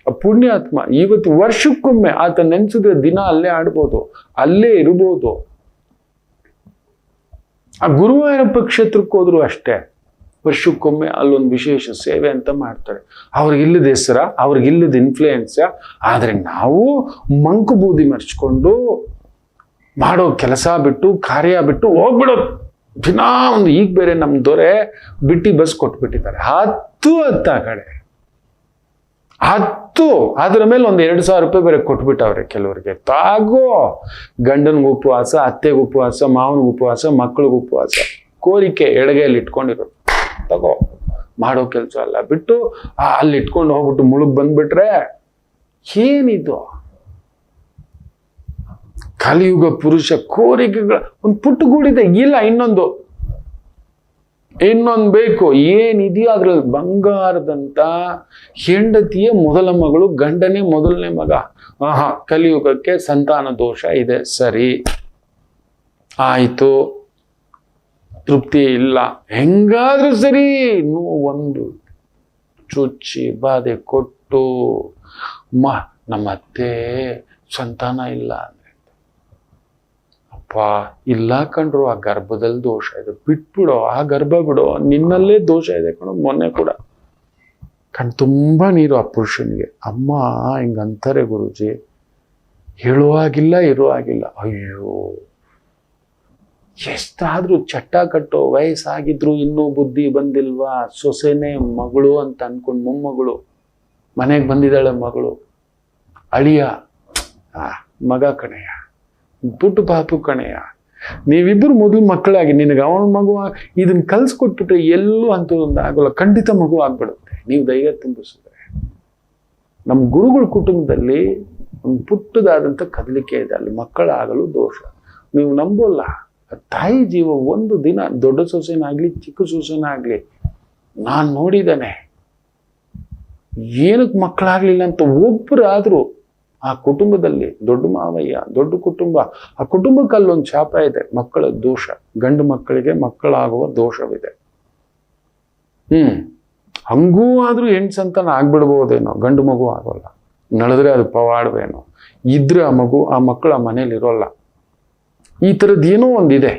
ಆ ಪುಣ್ಯಾತ್ಮ ಇವತ್ತು ವರ್ಷಕ್ಕೊಮ್ಮೆ ಆತ ನೆನ್ಸಿದ್ರೆ ದಿನ ಅಲ್ಲೇ ಆಡ್ಬೋದು, ಅಲ್ಲೇ ಇರ್ಬೋದು. ಆ ಗುರುವಾಯೂರಪ್ಪ ಕ್ಷೇತ್ರಕ್ಕೆ ಹೋದ್ರು ಅಷ್ಟೇ, ವರ್ಷಕ್ಕೊಮ್ಮೆ ಅಲ್ಲೊಂದು ವಿಶೇಷ ಸೇವೆ ಅಂತ ಮಾಡ್ತಾರೆ. ಅವ್ರಿಗಿಲ್ಲದ ಹೆಸರ, ಅವ್ರಿಗಿಲ್ಲದ ಇನ್ಫ್ಲೂಯೆನ್ಸ. ಆದರೆ ನಾವು ಮಂಕು ಬೂದಿ ಮರ್ಚ್ಕೊಂಡು ಮಾಡೋ ಕೆಲಸ ಬಿಟ್ಟು, ಕಾರ್ಯ ಬಿಟ್ಟು ಹೋಗ್ಬಿಡೋದು. ದಿನ ಒಂದು, ಈಗ ಬೇರೆ ನಮ್ಮ ದೊರೆ ಬಿಟ್ಟಿ ಬಸ್ ಕೊಟ್ಬಿಟ್ಟಿದ್ದಾರೆ, 10 ಕಡೆ 10, ಅದ್ರ ಮೇಲೆ ಒಂದು 2,000 ರೂಪಾಯಿ ಬೇರೆ ಕೊಟ್ಬಿಟ್ಟವ್ರೆ ಕೆಲವರಿಗೆ. ತಾಗೋ, ಗಂಡನಿಗೆ ಉಪವಾಸ, ಅತ್ತೆಗೆ ಉಪವಾಸ, ಮಾವನಿಗೆ ಉಪವಾಸ, ಮಕ್ಕಳಿಗೆ ಉಪವಾಸ, ಕೋರಿಕೆ ಎಡಗೈಯಲ್ಲಿ ಇಟ್ಕೊಂಡಿರೋದು. ತಗೋ, ಮಾಡೋ ಕೆಲಸ ಅಲ್ಲ ಬಿಟ್ಟು ಅಲ್ಲಿ ಇಟ್ಕೊಂಡು ಹೋಗ್ಬಿಟ್ಟು ಮುಳುಗ್ ಬಂದ್ಬಿಟ್ರೆ ಏನಿದು? ಕಲಿಯುಗ ಪುರುಷ ಕೋರಿಕೆಗಳ ಒಂದು ಪುಟ್ಟುಗೂಡಿದೆ. ಇಲ್ಲ, ಇನ್ನೊಂದು ಬೇಕು. ಏನಿದೆಯೋ ಅದ್ರಲ್ಲಿ ಬಂಗಾರದಂತ ಹೆಂಡತಿಯ ಮೊದಲ ಮಗಳು, ಗಂಡನೇ ಮೊದಲನೇ ಮಗ. ಕಲಿಯುಗಕ್ಕೆ ಸಂತಾನ ದೋಷ ಇದೆ, ಸರಿ ಆಯ್ತು, ತೃಪ್ತಿ ಇಲ್ಲ, ಹೆಂಗಾದ್ರೂ ಸರಿ ಒಂದು ಚುಚ್ಚಿ ಬಾಧೆ ಕೊಟ್ಟು ನಮ್ಮ ಅತ್ತೆ ಸಂತಾನ ಇಲ್ಲ ಅಂದ್ರೆ, ಅಪ್ಪ ಇಲ್ಲ ಕಣ್ರು, ಆ ಗರ್ಭದಲ್ಲಿ ದೋಷ ಇದೆ, ಬಿಟ್ಬಿಡೋ, ಆ ಗರ್ಭ ಬಿಡೋ, ನಿನ್ನಲ್ಲೇ ದೋಷ ಇದೆ ಕಣೋ. ಮೊನ್ನೆ ಕೂಡ ತುಂಬಾ ನೀರು ಆ ಪುರುಷನಿಗೆ. ಅಮ್ಮ ಹಿಂಗಂತಾರೆ ಗುರುಜಿ, ಹೇಳುವಾಗಿಲ್ಲ, ಇರುವಾಗಿಲ್ಲ. ಅಯ್ಯೋ, ಎಷ್ಟಾದ್ರೂ ಚಟ್ಟ ಕಟ್ಟೋ ವಯಸ್ಸಾಗಿದ್ರು ಇನ್ನೂ ಬುದ್ಧಿ ಬಂದಿಲ್ವಾ? ಸೊಸೆನೇ ಮಗಳು ಅಂತ ಅನ್ಕೊಂಡು ಮೊಮ್ಮಗಳು ಮನೆಗೆ ಬಂದಿದ್ದಾಳೆ. ಮಗಳು, ಅಳಿಯ, ಮಗ ಕಣೆಯ, ಪುಟ್ಟು ಪಾಪು ಕಣೆಯ, ನೀವಿಬ್ಬರು ಮೊದಲು ಮಕ್ಕಳಾಗಿ ನಿನಗೆ ಅವನ ಮಗು ಇದನ್ನ ಕಲ್ಸ್ಕೊಟ್ಬಿಟ್ರೆ ಎಲ್ಲೂ ಅಂತದೊಂದು ಆಗೋಲ್ಲ, ಖಂಡಿತ ಮಗು ಆಗ್ಬಿಡುತ್ತೆ ನೀವು ಧೈರ್ಯ ತುಂಬಿಸಿದ್ರೆ. ನಮ್ಮ ಗುರುಗಳ ಕುಟುಂಬದಲ್ಲಿ ಒಂದು ಪುಟ್ಟದಾದಂಥ ಕದಲಿಕೆ ಇದೆ, ಅಲ್ಲಿ ಮಕ್ಕಳಾಗಲು ದೋಷ. ನೀವು ನಂಬೋಲ್ಲ, ತಾಯಿ ಜೀವ ಒಂದು ದಿನ ದೊಡ್ಡ ಸೊಸೆನಾಗ್ಲಿ ಚಿಕ್ಕ ಸೊಸೆನಾಗ್ಲಿ ನಾನು ನೋಡಿದ್ದಾನೆ. ಏನಕ್ಕೆ ಮಕ್ಕಳಾಗ್ಲಿಲ್ಲ ಅಂತ ಒಬ್ಬರಾದ್ರೂ ಆ ಕುಟುಂಬದಲ್ಲಿ, ದೊಡ್ಡ ಮಾವಯ್ಯ, ದೊಡ್ಡ ಕುಟುಂಬ, ಆ ಕುಟುಂಬಕ್ಕೆ ಅಲ್ಲೊಂದು ಶಾಪ ಇದೆ, ಮಕ್ಕಳ ದೋಷ. ಗಂಡು ಮಕ್ಕಳಿಗೆ ಮಕ್ಕಳಾಗುವ ದೋಷವಿದೆ. ಹಂಗೂ ಆದ್ರೂ ಹೆಣ್ಣು ಸಂತಾನ ಆಗ್ಬಿಡ್ಬೋದೇನೋ, ಗಂಡು ಮಗು ಆಗೋಲ್ಲ. ನಡೆದ್ರೆ ಅದು ಪವಾಡವೇನೋ, ಇದ್ರೆ ಆ ಮಗು, ಆ ಮಕ್ಕಳು ಆ ಮನೇಲಿ ಇರೋಲ್ಲ. ಈ ಥರದ್ದು ಏನೋ ಒಂದಿದೆ.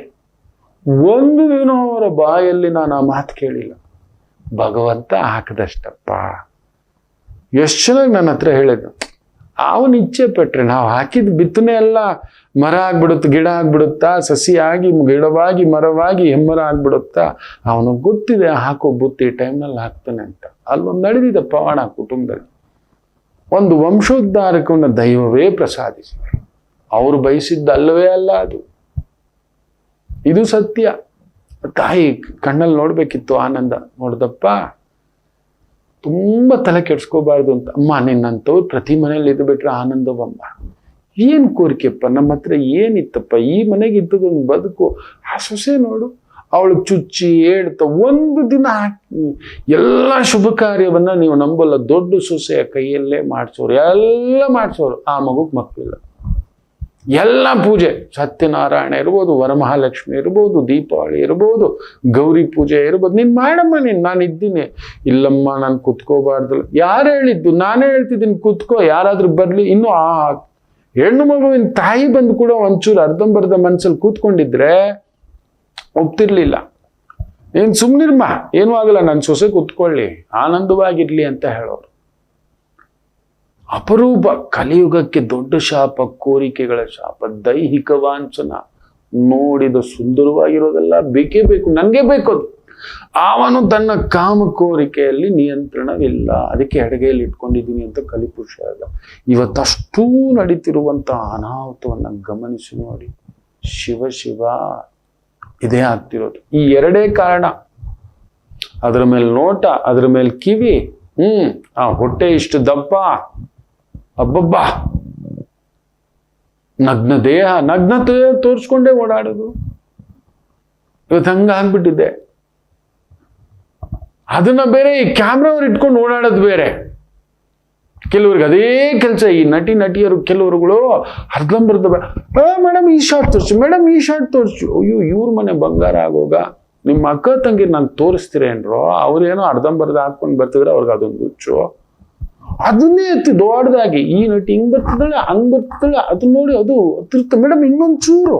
ಒಂದು ದಿನ ಅವರ ಬಾಯಲ್ಲಿ ನಾನು ಆ ಮಾತು ಕೇಳಿಲ್ಲ. ಭಗವಂತ ಹಾಕದಷ್ಟಪ್ಪ. ಎಷ್ಟು ಚೆನ್ನಾಗಿ ನನ್ನ ಹತ್ರ ಹೇಳಿದ್ದು, ಅವನ ಇಚ್ಛೆ ಪಟ್ರೆ ನಾವು ಹಾಕಿದ ಬಿತ್ತನೆ ಎಲ್ಲ ಮರ ಆಗ್ಬಿಡುತ್ತೆ, ಗಿಡ ಆಗ್ಬಿಡುತ್ತಾ, ಸಸಿ ಆಗಿ ಗಿಡವಾಗಿ ಮರವಾಗಿ ಹೆಮ್ಮರ ಆಗ್ಬಿಡುತ್ತಾ, ಅವನಿಗೆ ಗೊತ್ತಿದೆ ಹಾಕೋ ಬುತ್ತಿ ಟೈಮ್ನಲ್ಲಿ ಹಾಕ್ತಾನೆ ಅಂತ. ಅಲ್ಲೊಂದು ನಡೆದಿದೆ ಪವಾಡ ಕುಟುಂಬದಲ್ಲಿ. ಒಂದು ವಂಶೋದ್ಧಾರಕವನ್ನು ದೈವವೇ ಪ್ರಸಾದಿಸಿದೆ. ಅವರು ಬಯಸಿದ್ದಲ್ಲವೇ ಅಲ್ಲ ಅದು, ಇದು ಸತ್ಯ. ತಾಯಿ ಕಣ್ಣಲ್ಲಿ ನೋಡ್ಬೇಕಿತ್ತು ಆನಂದ. ನೋಡ್ದಪ್ಪ, ತುಂಬಾ ತಲೆ ಕೆಡ್ಸ್ಕೋಬಾರ್ದು ಅಂತ. ಅಮ್ಮ ನಿನ್ನಂತವ್ರು ಪ್ರತಿ ಮನೇಲಿ ಇದ್ದು ಬಿಟ್ರೆ ಆನಂದವಮ್ಮ. ಏನ್ ಕೋರಿಕೆಪ್ಪ, ನಮ್ಮ ಹತ್ರ ಏನಿತ್ತಪ್ಪ, ಈ ಮನೆಗೆ ಇದ್ದದೊಂದು ಬದುಕು. ಆ ಸೊಸೆ ನೋಡು, ಅವಳಿಗೆ ಚುಚ್ಚಿ ಹೇಳ್ತ ಒಂದು ದಿನ ಎಲ್ಲ ಶುಭ ಕಾರ್ಯವನ್ನ ನೀವು ನಂಬಲ್ಲ, ದೊಡ್ಡ ಸೊಸೆಯ ಕೈಯಲ್ಲೇ ಮಾಡಿಸೋರು, ಎಲ್ಲ ಮಾಡಿಸೋರು. ಆ ಮಗುಗೆ ಮಕ್ಕಳಿಲ್ಲ. ಎಲ್ಲ ಪೂಜೆ, ಸತ್ಯನಾರಾಯಣ ಇರ್ಬೋದು, ವರಮಹಾಲಕ್ಷ್ಮಿ ಇರ್ಬೋದು, ದೀಪಾವಳಿ ಇರ್ಬೋದು, ಗೌರಿ ಪೂಜೆ ಇರ್ಬೋದು, ನೀನು ಮಾಡಮ್ಮ, ನಾನು ಇದ್ದೀನಿ. ಇಲ್ಲಮ್ಮ ನಾನು ಕುತ್ಕೋಬಾರ್ದಲ್ಲ. ಯಾರು ಹೇಳಿದ್ದು? ನಾನೇ ಹೇಳ್ತಿದ್ದೀನಿ ಕುತ್ಕೋ, ಯಾರಾದ್ರೂ ಬರ್ಲಿ. ಇನ್ನು ಆ ಹೆಣ್ಣು ಮಗುವಿನ ತಾಯಿ ಬಂದು ಕೂಡ ಒಂಚೂರು ಅರ್ಧಂಬರ್ಧ ಮನ್ಸಲ್ಲಿ ಕೂತ್ಕೊಂಡಿದ್ರೆ ಒಪ್ತಿರ್ಲಿಲ್ಲ. ನೀನು ಸುಮ್ಮನಿರ್ಮ, ಏನೂ ಆಗಲ್ಲ, ನನ್ನ ಸೊಸೆ ಕೂತ್ಕೊಳ್ಳಿ, ಆನಂದವಾಗಿರ್ಲಿ ಅಂತ ಹೇಳೋರು. ಅಪರೂಪ. ಕಲಿಯುಗಕ್ಕೆ ದೊಡ್ಡ ಶಾಪ ಕೋರಿಕೆಗಳ ಶಾಪ, ದೈಹಿಕ ವಾಂಛನ. ನೋಡಿದ ಸುಂದರವಾಗಿರೋದೆಲ್ಲ ಬೇಕೇ ಬೇಕು, ನನಗೆ ಬೇಕದು. ಅವನು ತನ್ನ ಕಾಮ ಕೋರಿಕೆಯಲ್ಲಿ ನಿಯಂತ್ರಣವಿಲ್ಲ, ಅದಕ್ಕೆ ಎಡಗೈಯಲ್ಲಿ ಇಟ್ಕೊಂಡಿದ್ದೀನಿ ಅಂತ ಕಲಿಪುರುಷ ಅಲ್ಲ. ಇವತ್ತಷ್ಟೂ ನಡೀತಿರುವಂತಹ ಅನಾಹುತವನ್ನ ಗಮನಿಸಿ ನೋಡಿ. ಶಿವ ಶಿವ, ಇದೇ ಆಗ್ತಿರೋದು. ಈ ಎರಡೇ ಕಾರಣ. ಅದರ ಮೇಲೆ ನೋಟ, ಅದರ ಮೇಲೆ ಕಿವಿ, ಆ ಹೊಟ್ಟೆ ಇಷ್ಟು ದಪ್ಪ, ಅಬ್ಬಬ್ಬ, ನಗ್ನ ದೇಹ, ನಗ್ನತೆ ತೋರಿಸ್ಕೊಂಡೇ ಓಡಾಡೋದು. ಇವತ್ತು ಹಂಗ ಆಗ್ಬಿಟ್ಟಿದೆ. ಅದನ್ನ ಬೇರೆ ಈ ಕ್ಯಾಮ್ರಾವ್ರು ಇಟ್ಕೊಂಡು ಓಡಾಡೋದು ಬೇರೆ. ಕೆಲವ್ರಿಗೆ ಅದೇ ಕೆಲಸ. ಈ ನಟಿಯರು ಕೆಲವರುಗಳು ಅರ್ಧಂಬರ್ಧ, ಮೇಡಮ್ ಈ ಶಾರ್ಟ್ ತೋರಿಸು, ಮೇಡಮ್ ಈ ಶಾರ್ಟ್ ತೋರಿಸು. ಅಯ್ಯೋ, ಇವ್ರ ಮನೆ ಬಂಗಾರ ಆಗೋಗ. ನಿಮ್ಮ ಅಕ್ಕ ತಂಗಿ ನಾನು ತೋರಿಸ್ತೀರೇನ್ರೋ? ಅವ್ರೇನೋ ಅರ್ಧಂಬರ್ಧ ಹಾಕೊಂಡು ಬರ್ತಿದ್ರೆ ಅವ್ರಿಗೆ ಅದೊಂದು ಹುಚ್ಚು. ಅದನ್ನೇ ಎತ್ತಿ ದೊಡ್ಡದಾಗಿ, ಈ ನಟಿ ಹಿಂಗ್ ಬರ್ತಿದ್ದಾಳೆ, ಹಂಗ್ ಬರ್ತಿದ್ದಾಳೆ, ಅದನ್ನ ನೋಡಿ ಅದು ತಿರ್ತ, ಮೇಡಮ್ ಇನ್ನೊಂದು ಚೂರು.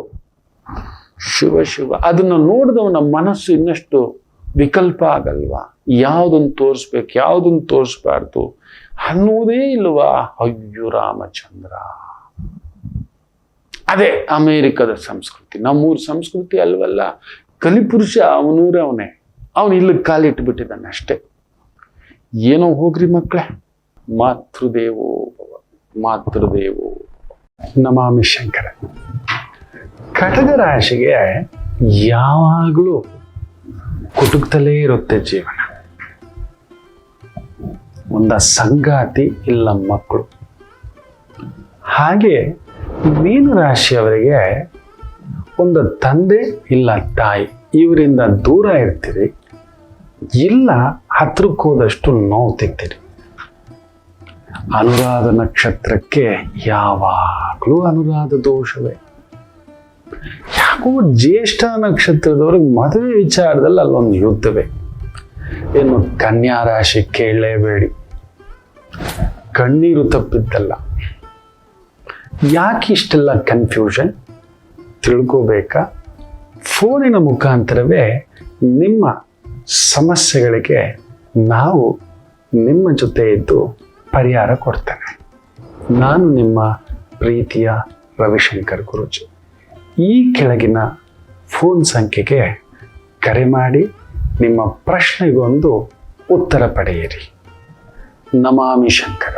ಶಿವ ಶಿವ. ಅದನ್ನ ನೋಡಿದವನ ಮನಸ್ಸು ಇನ್ನಷ್ಟು ವಿಕಲ್ಪ ಆಗಲ್ವಾ? ಯಾವ್ದನ್ನು ತೋರಿಸ್ಬೇಕು, ಯಾವ್ದನ್ನು ತೋರಿಸ್ಬಾರ್ದು ಅನ್ನೋದೇ ಇಲ್ವಾ? ಅಯ್ಯೋ ರಾಮಚಂದ್ರ. ಅದೇ ಅಮೇರಿಕದ ಸಂಸ್ಕೃತಿ, ನಮ್ಮೂರ್ ಸಂಸ್ಕೃತಿ ಅಲ್ವಲ್ಲ. ಕಲಿಪುರುಷ ಅವನೂರೇ ಅವನೇ, ಅವನು ಇಲ್ಲಿಗೆ ಕಾಲಿಟ್ಟು ಬಿಟ್ಟಿದ್ದಾನೆ ಅಷ್ಟೇ. ಏನೋ ಹೋಗ್ರಿ ಮಕ್ಕಳೇ. ಮಾತೃದೇವೋ ಭವ, ಮಾತೃದೇವೋ ನಮಾಮಿ ಶಂಕರ. ಕಟಕ ರಾಶಿಗೆ ಯಾವಾಗಲೂ ಕುಟುಕ್ತಲೇ ಇರುತ್ತೆ ಜೀವನ. ಒಂದ ಸಂಗಾತಿ ಇಲ್ಲ ಮಕ್ಕಳು. ಹಾಗೆ ಮೀನು ರಾಶಿಯವರಿಗೆ ಒಂದು ತಂದೆ ಇಲ್ಲ ತಾಯಿ, ಇವರಿಂದ ದೂರ ಇರ್ತೀರಿ, ಇಲ್ಲ ಹತ್ರಕ್ಕೆ ಹೋದಷ್ಟು ನೋವು ತಿಂತೀರಿ. ಅನುರಾಧ ನಕ್ಷತ್ರಕ್ಕೆ ಯಾವಾಗಲೂ ಅನುರಾಧ ದೋಷವೇ. ಯಾಕೋ ಜ್ಯೇಷ್ಠ ನಕ್ಷತ್ರದವ್ರಿಗೆ ಮದುವೆ ವಿಚಾರದಲ್ಲಿ ಅಲ್ಲೊಂದು ಯುದ್ಧವೇ. ಏನು ಕನ್ಯಾ ರಾಶಿ ಕೇಳಲೇಬೇಡಿ, ಕಣ್ಣೀರು ತಪ್ಪಿದ್ದಲ್ಲ. ಯಾಕೆ ಇಷ್ಟೆಲ್ಲ ಕನ್ಫ್ಯೂಷನ್ ತಿಳ್ಕೋಬೇಕಾ? ಫೋನಿನ ಮುಖಾಂತರವೇ ನಿಮ್ಮ ಸಮಸ್ಯೆಗಳಿಗೆ ನಾವು ನಿಮ್ಮ ಜೊತೆ ಇದ್ದು ಪರಿಹಾರ ಕೊಡ್ತೇನೆ. ನಾನು ನಿಮ್ಮ ಪ್ರೀತಿಯ ರವಿಶಂಕರ್ ಗುರೂಜಿ. ಈ ಕೆಳಗಿನ ಫೋನ್ ಸಂಖ್ಯೆಗೆ ಕರೆ ಮಾಡಿ ನಿಮ್ಮ ಪ್ರಶ್ನೆಗೊಂದು ಉತ್ತರ ಪಡೆಯಿರಿ. ನಮಾಮಿ ಶಂಕರ.